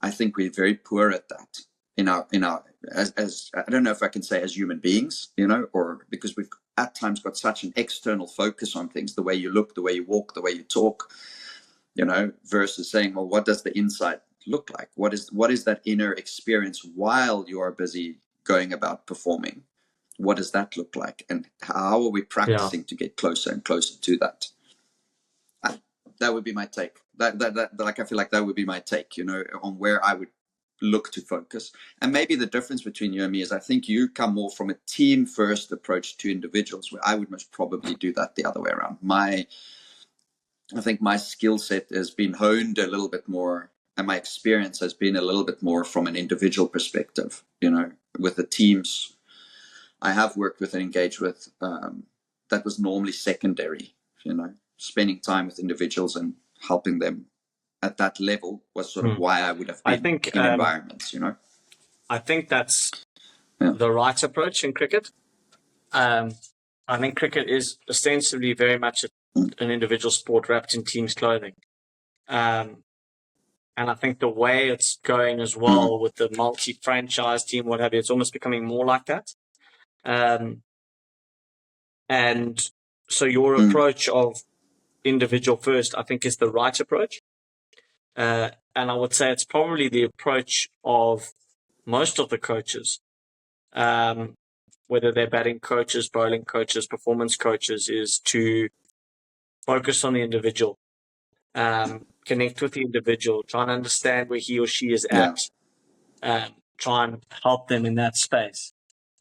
I think we're very poor at that as I don't know if I can say as human beings, or because we've at times got such an external focus on things, the way you look, the way you walk, the way you talk, versus saying, well, what does the inside look like? What is that inner experience while you are busy going about performing? What does that look like? And how are we practicing to get closer and closer to that? That would be my take. Like, I feel like that would be my take, on where I would look to focus. And maybe the difference between you and me is I think you come more from a team first approach to individuals, where I would most probably do that the other way around. I think my skill set has been honed a little bit more and my experience has been a little bit more from an individual perspective. With the teams I have worked with and engaged with, that was normally secondary. Spending time with individuals and helping them at that level was sort of why I would have been in environments. I think that's the right approach in cricket. I think cricket is ostensibly very much an individual sport wrapped in team's clothing. And I think the way it's going as well with the multi-franchise team, what have you, it's almost becoming more like that. And so your approach of individual first, I think, is the right approach. And I would say it's probably the approach of most of the coaches, whether they're batting coaches, bowling coaches, performance coaches, is to focus on the individual. Connect with the individual, try and understand where he or she is at, try and help them in that space.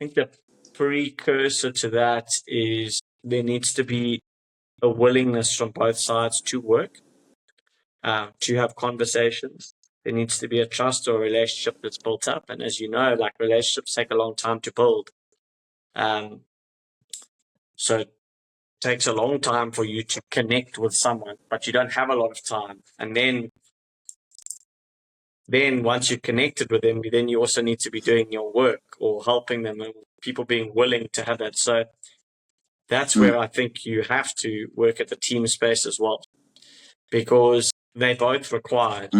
I think the precursor to that is there needs to be a willingness from both sides to work, to have conversations. There needs to be a trust or a relationship that's built up. And as you know, like, relationships take a long time to build. So it takes a long time for you to connect with someone, but you don't have a lot of time. And then once you're connected with them, then you also need to be doing your work or helping them, and people being willing to have that. So that's where I think you have to work at the team space as well, because they're both required.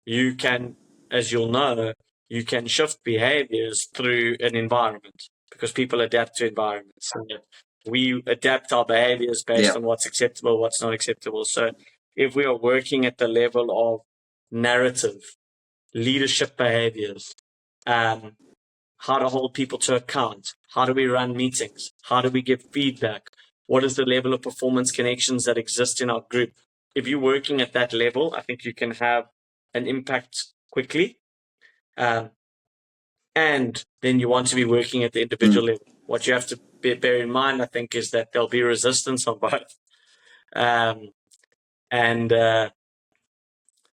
You can, as you'll know, you can shift behaviors through an environment because people adapt to environments. And we adapt our behaviors based on what's acceptable, what's not acceptable. So if we are working at the level of narrative, leadership behaviors, how to hold people to account, how do we run meetings, how do we give feedback, what is the level of performance connections that exist in our group. If you're working at that level, I think you can have an impact quickly. And then you want to be working at the individual level. What you have to bear in mind, I think, is that there'll be resistance on both.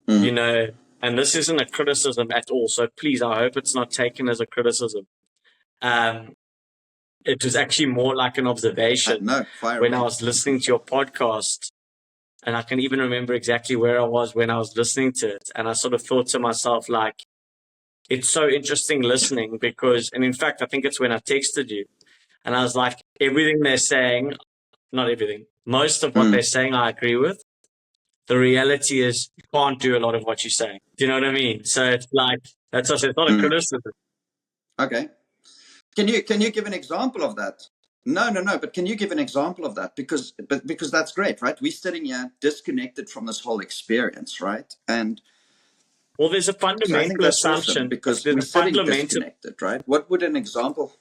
You know, and this isn't a criticism at all. So please, I hope it's not taken as a criticism. It was actually more like an observation when I was listening to your podcast. And I can even remember exactly where I was when I was listening to it. And I sort of thought to myself, like, it's so interesting listening because, and in fact, I think it's when I texted you. And I was like, everything they're saying, not everything, most of what they're saying I agree with. The reality is you can't do a lot of what you're saying. Do you know what I mean? So it's like, that's what I said, it's not a criticism. Okay. Can you give an example of that? No, but can you give an example of that? Because that's great, right? We're sitting here disconnected from this whole experience, right? And well, there's a fundamental assumption awesome because we're sitting disconnected, right? What would an example?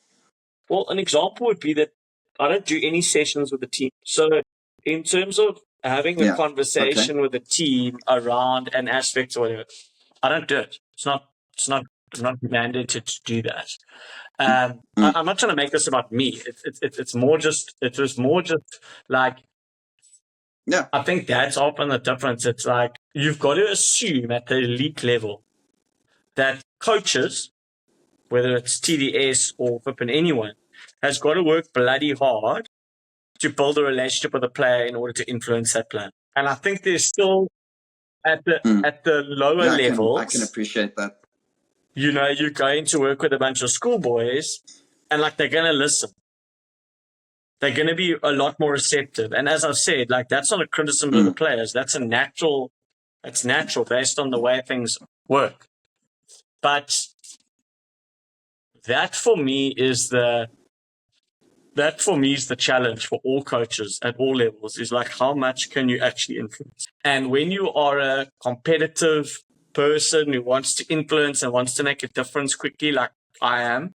Well, an example would be that I don't do any sessions with the team. So in terms of having a conversation with the team around an aspect or whatever, I don't do it. I'm not mandated to do that. I'm not trying to make this about me. It's more just like, I think that's often the difference. It's like, you've got to assume at the elite level that coaches, whether it's TDS or flipping anyone, has got to work bloody hard to build a relationship with a player in order to influence that player. And I think there's still at the lower levels. I can appreciate that. You know, you're going to work with a bunch of schoolboys and like they're going to listen. They're going to be a lot more receptive. And as I've said, like, that's not a criticism of the players. That's natural based on the way things work. But that for me is the challenge for all coaches at all levels, is like, how much can you actually influence? And when you are a competitive person who wants to influence and wants to make a difference quickly, like I am,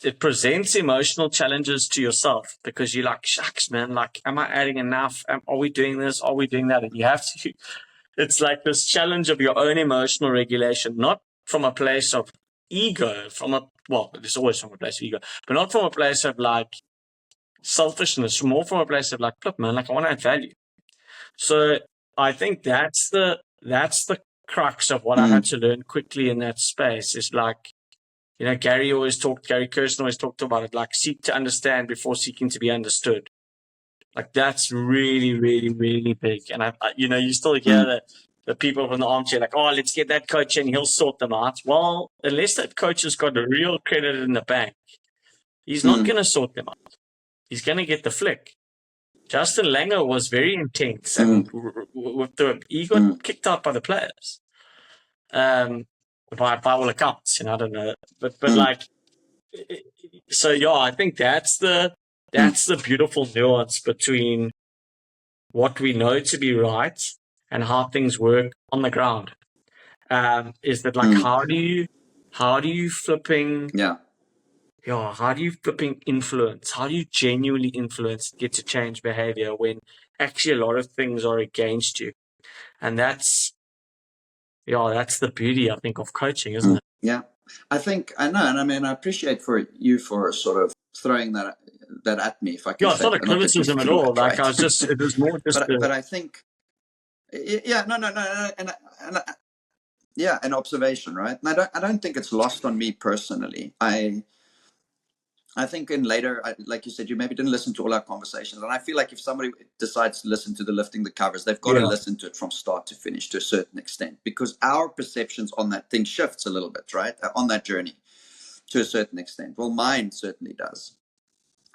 it presents emotional challenges to yourself because you're like, shucks, man, like, am I adding enough? Are we doing this? Are we doing that? And you have to, it's like this challenge of your own emotional regulation, not from a place of ego, it's always from a place of ego, but not from a place of like selfishness, more from a place of like, flip, man, like, I want to add value. So I think that's the that's the crux of what I had to learn quickly in that space. Is like, Gary Kirsten always talked about it, like seek to understand before seeking to be understood. Like that's really, really, really big. And you still hear the people from the armchair like, oh, let's get that coach in, he'll sort them out. Well, unless that coach has got a real credit in the bank, he's not going to sort them out. He's going to get the flick. Justin Langer was very intense, and he got kicked out by the players. By all accounts, I don't know, but like, so yeah, I think that's the beautiful nuance between what we know to be right and how things work on the ground. Is that like how do you flipping how do you flipping influence? How do you genuinely influence, get to change behavior when actually a lot of things are against you? And that's the beauty, I think, of coaching, isn't it? Yeah, I think I know, and I mean, I appreciate for sort of throwing that at me. If I can, it's not a criticism at all. Like right? It was more just. But I think, no, an observation, right? And I don't think it's lost on me personally. I think in later, like you said, you maybe didn't listen to all our conversations. And I feel like if somebody decides to listen to the Lifting the Covers, they've got to listen to it from start to finish to a certain extent, because our perceptions on that thing shifts a little bit, right? On that journey to a certain extent. Well, mine certainly does.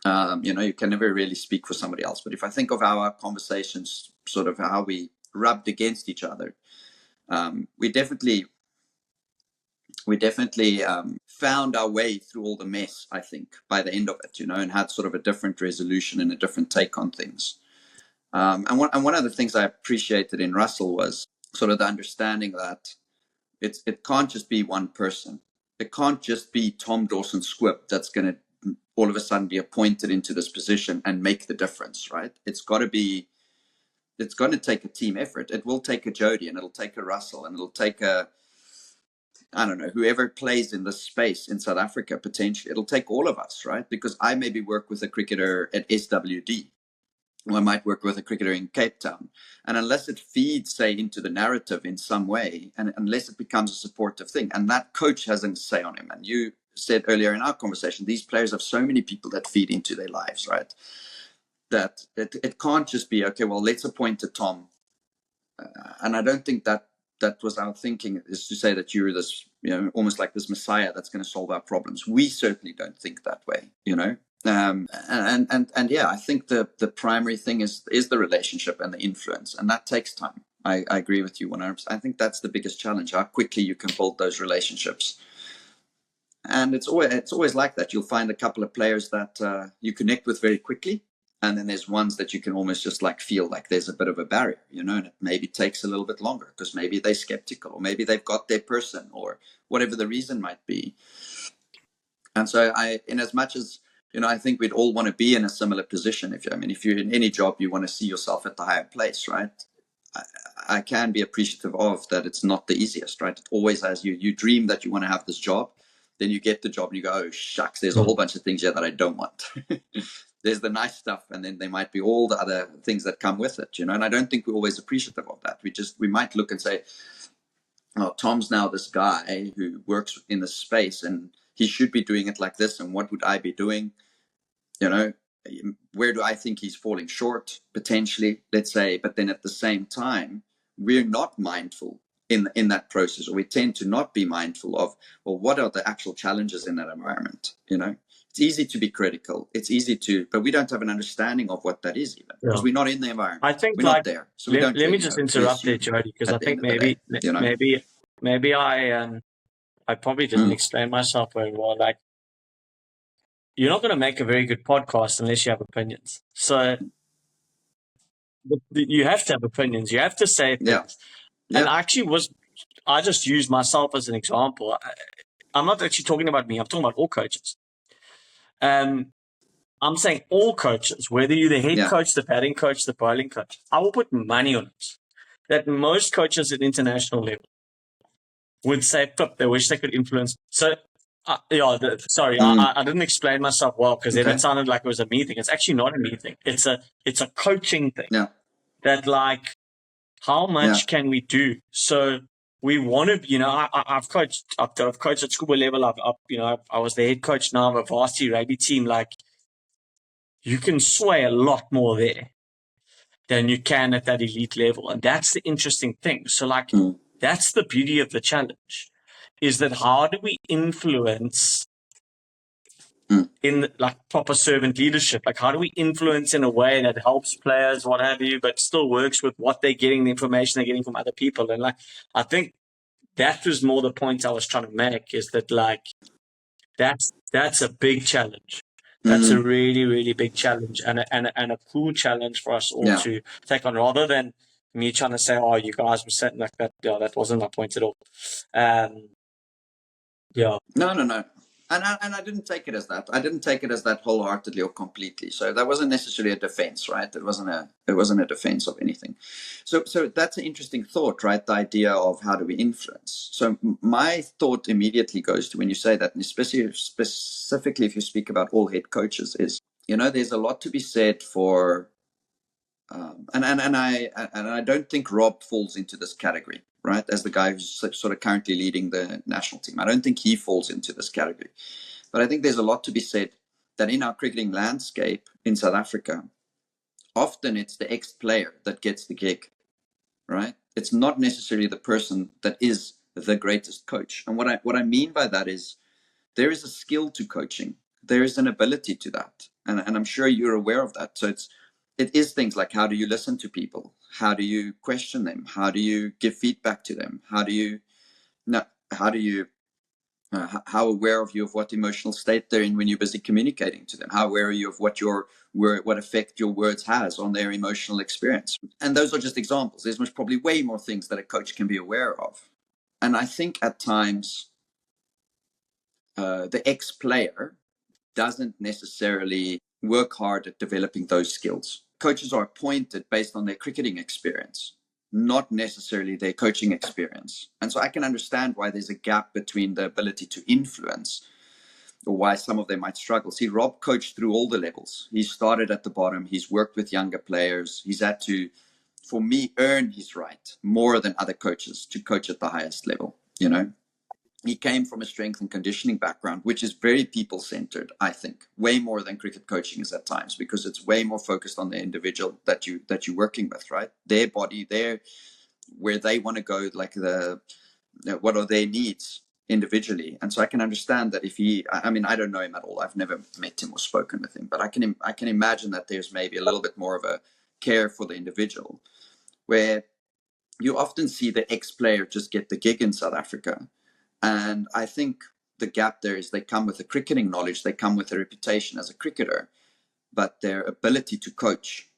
You can never really speak for somebody else. But if I think of our conversations, sort of how we rubbed against each other, we definitely found our way through all the mess, I think, by the end of it, and had sort of a different resolution and a different take on things. And one of the things I appreciated in Russell was sort of the understanding that it can't just be one person. It can't just be Tom Dawson SQUIBB that's going to all of a sudden be appointed into this position and make the difference, right? It's going to take a team effort. It will take a Jody, and it'll take a Russell, and it'll take I don't know, whoever plays in this space in South Africa, potentially. It'll take all of us, right? Because I maybe work with a cricketer at SWD, or I might work with a cricketer in Cape Town. And unless it feeds, say, into the narrative in some way, and unless it becomes a supportive thing, and that coach has a say on him. And you said earlier in our conversation, these players have so many people that feed into their lives, right? That it can't just be, okay, well, let's appoint a Tom. And I don't think that was our thinking, is to say that you're this, almost like this messiah that's going to solve our problems. We certainly don't think that way, and I think the primary thing is the relationship and the influence, and that takes time. I agree with you 100%. I think that's the biggest challenge, how quickly you can build those relationships. And it's always like that. You'll find a couple of players that you connect with very quickly, and then there's ones that you can almost just like feel like there's a bit of a barrier, and it maybe takes a little bit longer because maybe they're skeptical, or maybe they've got their person, or whatever the reason might be. And so in as much as, I think we'd all want to be in a similar position. If you're in any job, you want to see yourself at the higher place, right? I can be appreciative of that. It's not the easiest, right? It always has you dream that you want to have this job. Then you get the job and you go, oh, shucks, there's a whole bunch of things here that I don't want. There's the nice stuff, and then there might be all the other things that come with it, and I don't think we're always appreciative of that. We might look and say, oh, Tom's now this guy who works in this space, and he should be doing it like this, and what would I be doing? Where do I think he's falling short, potentially, let's say, but then at the same time, we're not mindful in that process, or we tend to not be mindful of, well, what are the actual challenges in that environment? It's easy to be critical. It's easy to, but we don't have an understanding of what that is, even because we're not in the environment. I think we're not there. So let me just interrupt there, Jody, because I think maybe I probably didn't explain myself very well. Like, you're not going to make a very good podcast unless you have opinions. So you have to have opinions. You have to say things. Yeah. And I just used myself as an example. I'm not actually talking about me. I'm talking about all coaches. I'm saying all coaches, whether you're the head coach, the batting coach, the bowling coach, I will put money on it that most coaches at international level would say, flip, they wish they could influence. So, I didn't explain myself well, because then it sounded like it was a me thing. It's actually not a me thing. It's a coaching thing. Yeah. That, like, how much can we do? So we want to, you know, I've coached at SQUIBB level. I was the head coach now of a varsity rugby team. Like, you can sway a lot more there than you can at that elite level. And that's the interesting thing. So, like, that's the beauty of the challenge, is that how do we influence in like proper servant leadership? Like, how do we influence in a way that helps players, what have you, but still works with what they're getting, the information they're getting from other people? And like, I think that was more the point I was trying to make, is that like, that's a big challenge. That's a really, really big challenge, and a cool challenge for us all to take on, rather than me trying to say, oh, you guys were sitting like that. Yeah, that wasn't my point at all. Yeah. No. And I didn't take it as that. I didn't take it as that wholeheartedly or completely. So that wasn't necessarily a defense, right? It wasn't a defense of anything. So that's an interesting thought, right? The idea of how do we influence. So my thought immediately goes to, when you say that, and specifically if you speak about all head coaches, is, you know, there's a lot to be said for, and I don't think Rob falls into this category, right? As the guy who's sort of currently leading the national team, I don't think he falls into this category. But I think there's a lot to be said that in our cricketing landscape in South Africa, often it's the ex-player that gets the gig, right? It's not necessarily the person that is the greatest coach. And what I mean by that is, there is a skill to coaching. There is an ability to that. And I'm sure you're aware of that. So it is things like, how do you listen to people? How do you question them? How do you give feedback to them? How aware are you of what emotional state they're in when you're busy communicating to them? How aware are you of what effect your words has on their emotional experience? And those are just examples. There's probably way more things that a coach can be aware of. And I think at times the ex-player doesn't necessarily work hard at developing those skills. Coaches are appointed based on their cricketing experience, not necessarily their coaching experience. And so I can understand why there's a gap between the ability to influence, or why some of them might struggle. See, Rob coached through all the levels. He started at the bottom. He's worked with younger players. He's had to, for me, earn his right more than other coaches to coach at the highest level, you know? He came from a strength and conditioning background, which is very people-centered, I think, way more than cricket coaching is at times, because it's way more focused on the individual that you're working with, right? Their body, where they want to go, like what are their needs individually. And so I can understand that if I don't know him at all. I've never met him or spoken with him, but I can imagine that there's maybe a little bit more of a care for the individual, where you often see the ex-player just get the gig in South Africa. And I think the gap there is, they come with the cricketing knowledge, they come with a reputation as a cricketer, but their ability to coach,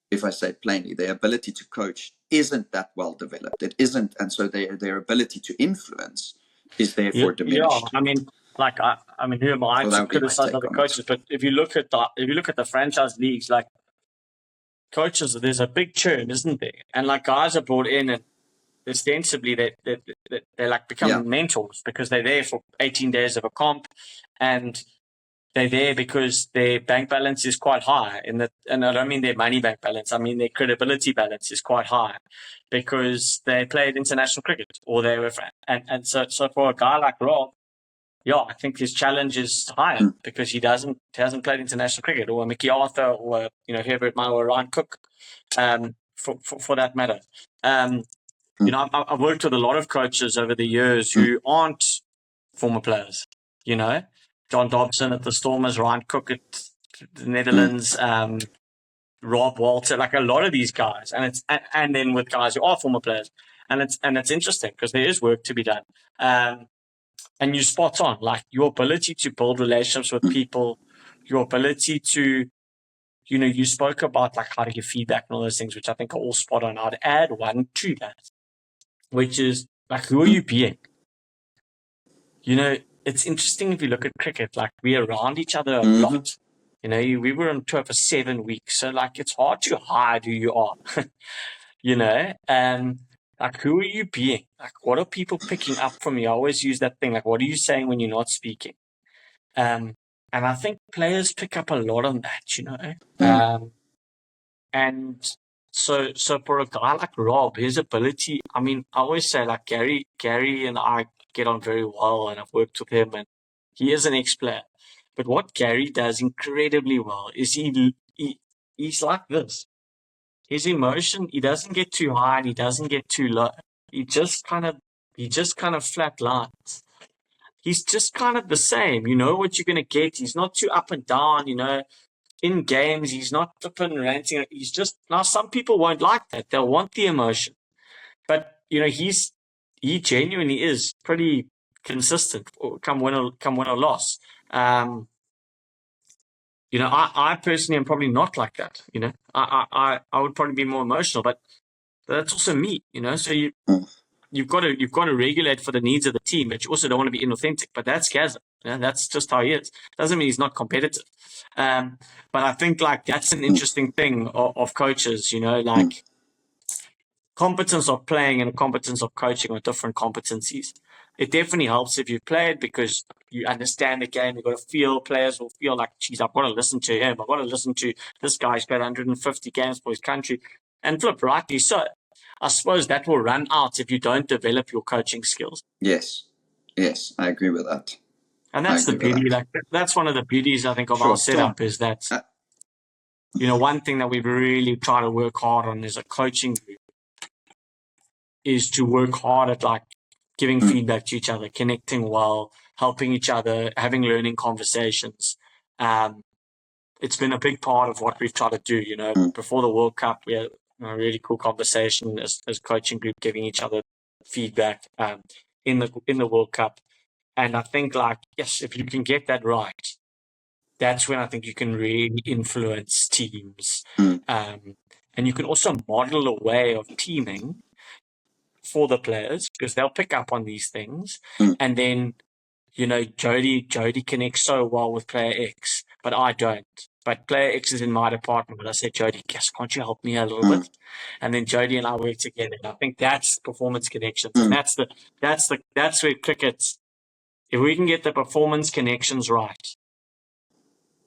if I say it plainly, their ability to coach isn't that well developed. It isn't, and so their ability to influence is therefore diminished. Yeah, I mean, who am I to criticize other coaches? But if you look at the franchise leagues, like, coaches, there's a big churn, isn't there? And like, guys are brought in, and ostensibly they're like becoming mentors, because they're there for 18 days of a comp, and they're there because their bank balance is quite high. And I don't mean their money bank balance, I mean their credibility balance is quite high, because they played international cricket, or they were, and so for a guy like Rob, I think his challenge is higher, because he hasn't played international cricket, or Mickey Arthur, or whoever it might, or Ryan Cook, for that matter. I've worked with a lot of coaches over the years who aren't former players. John Dobson at the Stormers, Ryan Cook at the Netherlands, Rob Walter, like a lot of these guys, and then with guys who are former players, and it's interesting, because there is work to be done. And you're spot on, like, your ability to build relationships with people, your ability to, you spoke about like how to give feedback and all those things, which I think are all spot on. I'd add one to that, which is like, who are you being? It's interesting if you look at cricket, like, we're around each other a lot. We were on tour for 7 weeks, so like, it's hard to hide who you are. Like, who are you being? Like, what are people picking up from you? I always use that thing, like, what are you saying when you're not speaking? And I think players pick up a lot on that, and So for a guy like Rob, his ability, I mean, I always say like Gary and I get on very well, and I've worked with him, and he is an ex-player. But what Gary does incredibly well is he's like this. His emotion, he doesn't get too high and he doesn't get too low. He just kind of flat lines. He's just kind of the same. You know what you're gonna get. He's not too up and down, in games, he's not flipping ranting. He's just, now some people won't like that. They'll want the emotion. But he genuinely is pretty consistent, come win or loss. I personally am probably not like that. I would probably be more emotional, but that's also me. So you've got to regulate for the needs of the team, but you also don't want to be inauthentic. But that's Gazza. That's just how he is. Doesn't mean he's not competitive. But I think like that's an interesting thing of coaches. Like competence of playing and competence of coaching are different competencies. It definitely helps if you've played because you understand the game. You've got to feel, players will feel like, geez, I've got to listen to him. I've got to listen to this guy who's played 150 games for his country. And flip, rightly so. I suppose that will run out if you don't develop your coaching skills. Yes, I agree with that. And that's the beauty. Like that's one of the beauties, I think, of our setup is that, one thing that we've really tried to work hard on as a coaching group is to work hard at like giving feedback to each other, connecting well, helping each other, having learning conversations. It's been a big part of what we've tried to do. Before the World Cup, we had a really cool conversation as coaching group, giving each other feedback in the World Cup. And I think like, yes, if you can get that right, that's when I think you can really influence teams. And you can also model a way of teaming for the players because they'll pick up on these things. And then, Jody connects so well with player X, but I don't. But player X is in my department. But I said, Jody, can't you help me a little bit? And then Jody and I work together. And I think that's performance connections. And that's where cricket, if we can get the performance connections right,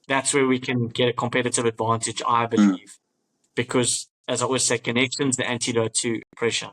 that's where we can get a competitive advantage, I believe. Because as I always say, connection's the antidote to pressure.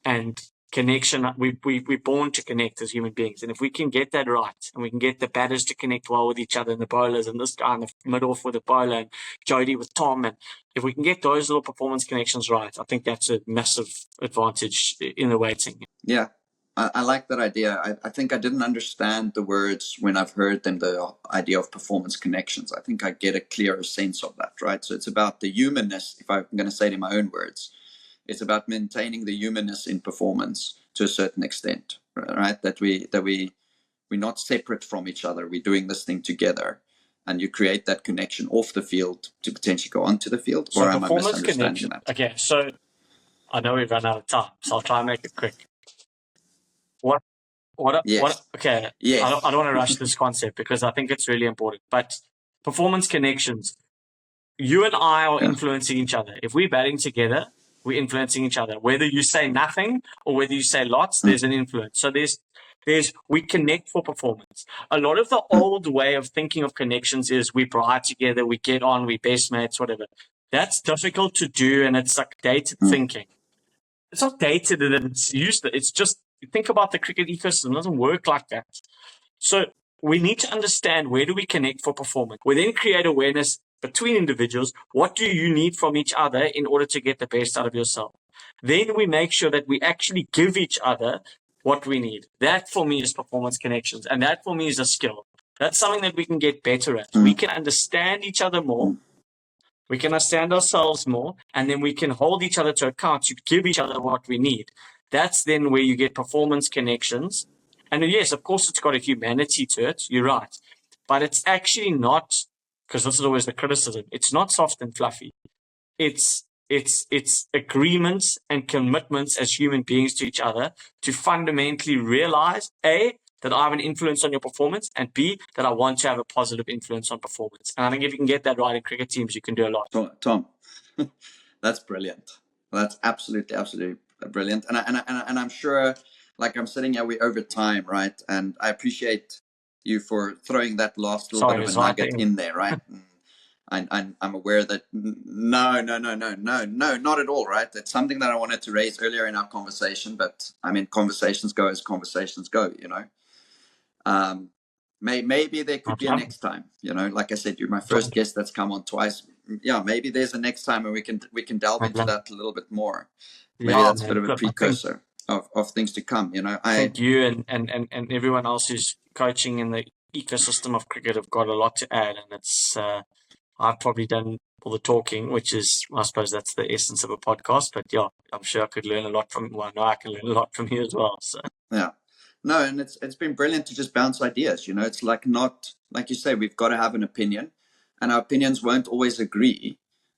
And connection, we're born to connect as human beings. And if we can get that right, and we can get the batters to connect well with each other and the bowlers, and this guy in the mid-off with the bowler, and Jody with Tom, and if we can get those little performance connections right, I think that's a massive advantage in the weighting. Yeah, I like that idea. I think I didn't understand the words when I've heard them, the idea of performance connections. I think I get a clearer sense of that, right? So it's about the humanness, if I'm going to say it in my own words. It's about maintaining the humanness in performance to a certain extent, right? That we're not separate from each other. We're doing this thing together, and you create that connection off the field to potentially go onto the field. So or am I misunderstanding that? Okay, so I know we've run out of time, so I'll try and make it quick. Okay. Yes. I don't want to rush this concept because I think it's really important. But performance connections, you and I are influencing each other. If we're batting together, we're influencing each other. Whether you say nothing or whether you say lots, there's an influence. So we connect for performance. A lot of the old way of thinking of connections is we ride together, we get on, we best mates, whatever. That's difficult to do, and it's like dated thinking. It's not dated and it's used. It's just, think about the cricket ecosystem. It doesn't work like that. So we need to understand, where do we connect for performance? We then create awareness between individuals. What do you need from each other in order to get the best out of yourself? Then we make sure that we actually give each other what we need. That for me is performance connections. And that for me is a skill. That's something that we can get better at. We can understand each other more. We can understand ourselves more, and then we can hold each other to account to give each other what we need. That's then where you get performance connections. And yes, of course, it's got a humanity to it. You're right. But it's actually not, because this is always the criticism, it's not soft and fluffy. It's agreements and commitments as human beings to each other to fundamentally realize, A, that I have an influence on your performance, and B, that I want to have a positive influence on performance. And I think if you can get that right in cricket teams, you can do a lot. Tom, that's brilliant. That's absolutely brilliant. And I'm sure, like, I'm sitting here, we're over time, right? And I appreciate you for throwing that last little bit of a nugget in there, right? I'm aware that no, not at all, right? It's something that I wanted to raise earlier in our conversation, but I mean, conversations go as conversations go, you know. Maybe there could be a next time, you know. Like I said, you're my first guest that's come on twice. Yeah, maybe there's a next time and we can delve into that a little bit more. Maybe that's a bit of a precursor of things to come, you know. I think you and everyone else who's coaching in the ecosystem of cricket have got a lot to add, and it's I've probably done all the talking, which is, I suppose that's the essence of a podcast. But yeah, I'm sure I could learn a lot from. Well, no, I can learn a lot from you as well. So yeah, no, and it's been brilliant to just bounce ideas. You know, it's like, not like you say, we've got to have an opinion, and our opinions won't always agree.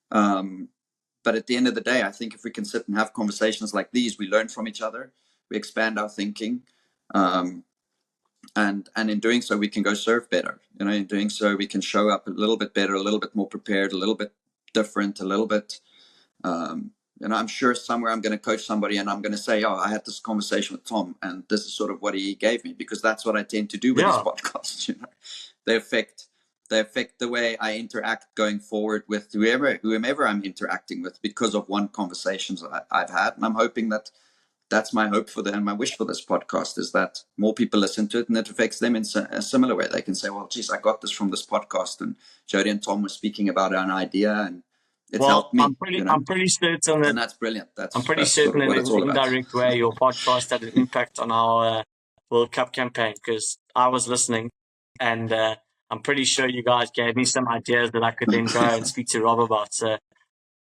But at the end of the day, I think if we can sit and have conversations like these, we learn from each other, we expand our thinking, and in doing so, we can go serve better. You know, in doing so, we can show up a little bit better, a little bit more prepared, a little bit different, a little bit. You know, I'm sure somewhere I'm going to coach somebody and I'm going to say, oh, I had this conversation with Tom and this is sort of what he gave me, because that's what I tend to do with these podcasts. You know, they affect the way I interact going forward with whomever I'm interacting with, because of one conversation I've had. And I'm hoping that's my hope for and my wish for this podcast, is that more people listen to it and it affects them in a similar way. They can say, well, geez, I got this from this podcast, and Jody and Tom were speaking about an idea and it's helped me. I'm pretty certain that, and that's brilliant. I'm pretty certain that in an indirect way, your podcast had an impact on our World Cup campaign, because I was listening, and I'm pretty sure you guys gave me some ideas that I could then go and speak to Rob about. So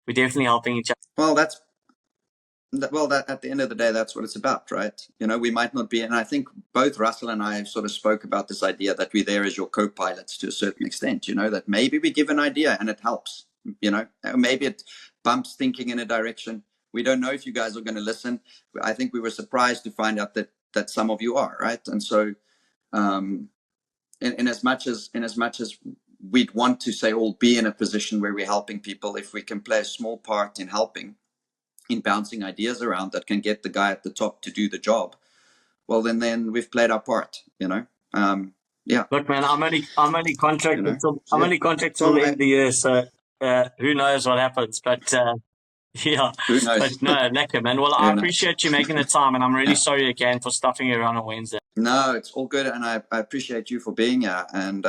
we're definitely helping each other. Well, that at the end of the day, that's what it's about, right? You know, we might not be, and I think both Russell and I sort of spoke about this idea that we're there as your co-pilots to a certain extent, you know, that maybe we give an idea and it helps, you know, maybe it bumps thinking in a direction. We don't know if you guys are going to listen. I think we were surprised to find out that some of you are, right? And so, in as much as we'd want to say, all be in a position where we're helping people, if we can play a small part in helping, in bouncing ideas around that can get the guy at the top to do the job, well, then we've played our part, you know. Yeah. Look, man, I'm only contracted. You know? I'm only contracted till the end of the year, so who knows what happens? But yeah, who knows? But no, lekker, man. Well, I appreciate you making the time, and I'm really sorry again for stuffing you around on Wednesday. No, it's all good, and I appreciate you for being here. And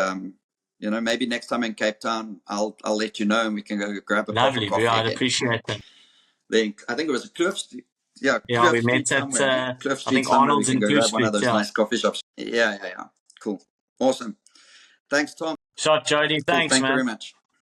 you know, maybe next time in Cape Town, I'll let you know, and we can go grab a lovely coffee. I'd appreciate that. I think it was a Cliff's. Yeah, we met at I think Arnold's in Cliff Street. One of those nice coffee shops. Yeah. Cool. Awesome. Thanks, Tom. Shot, Jody. Thanks, Thank man. you very much.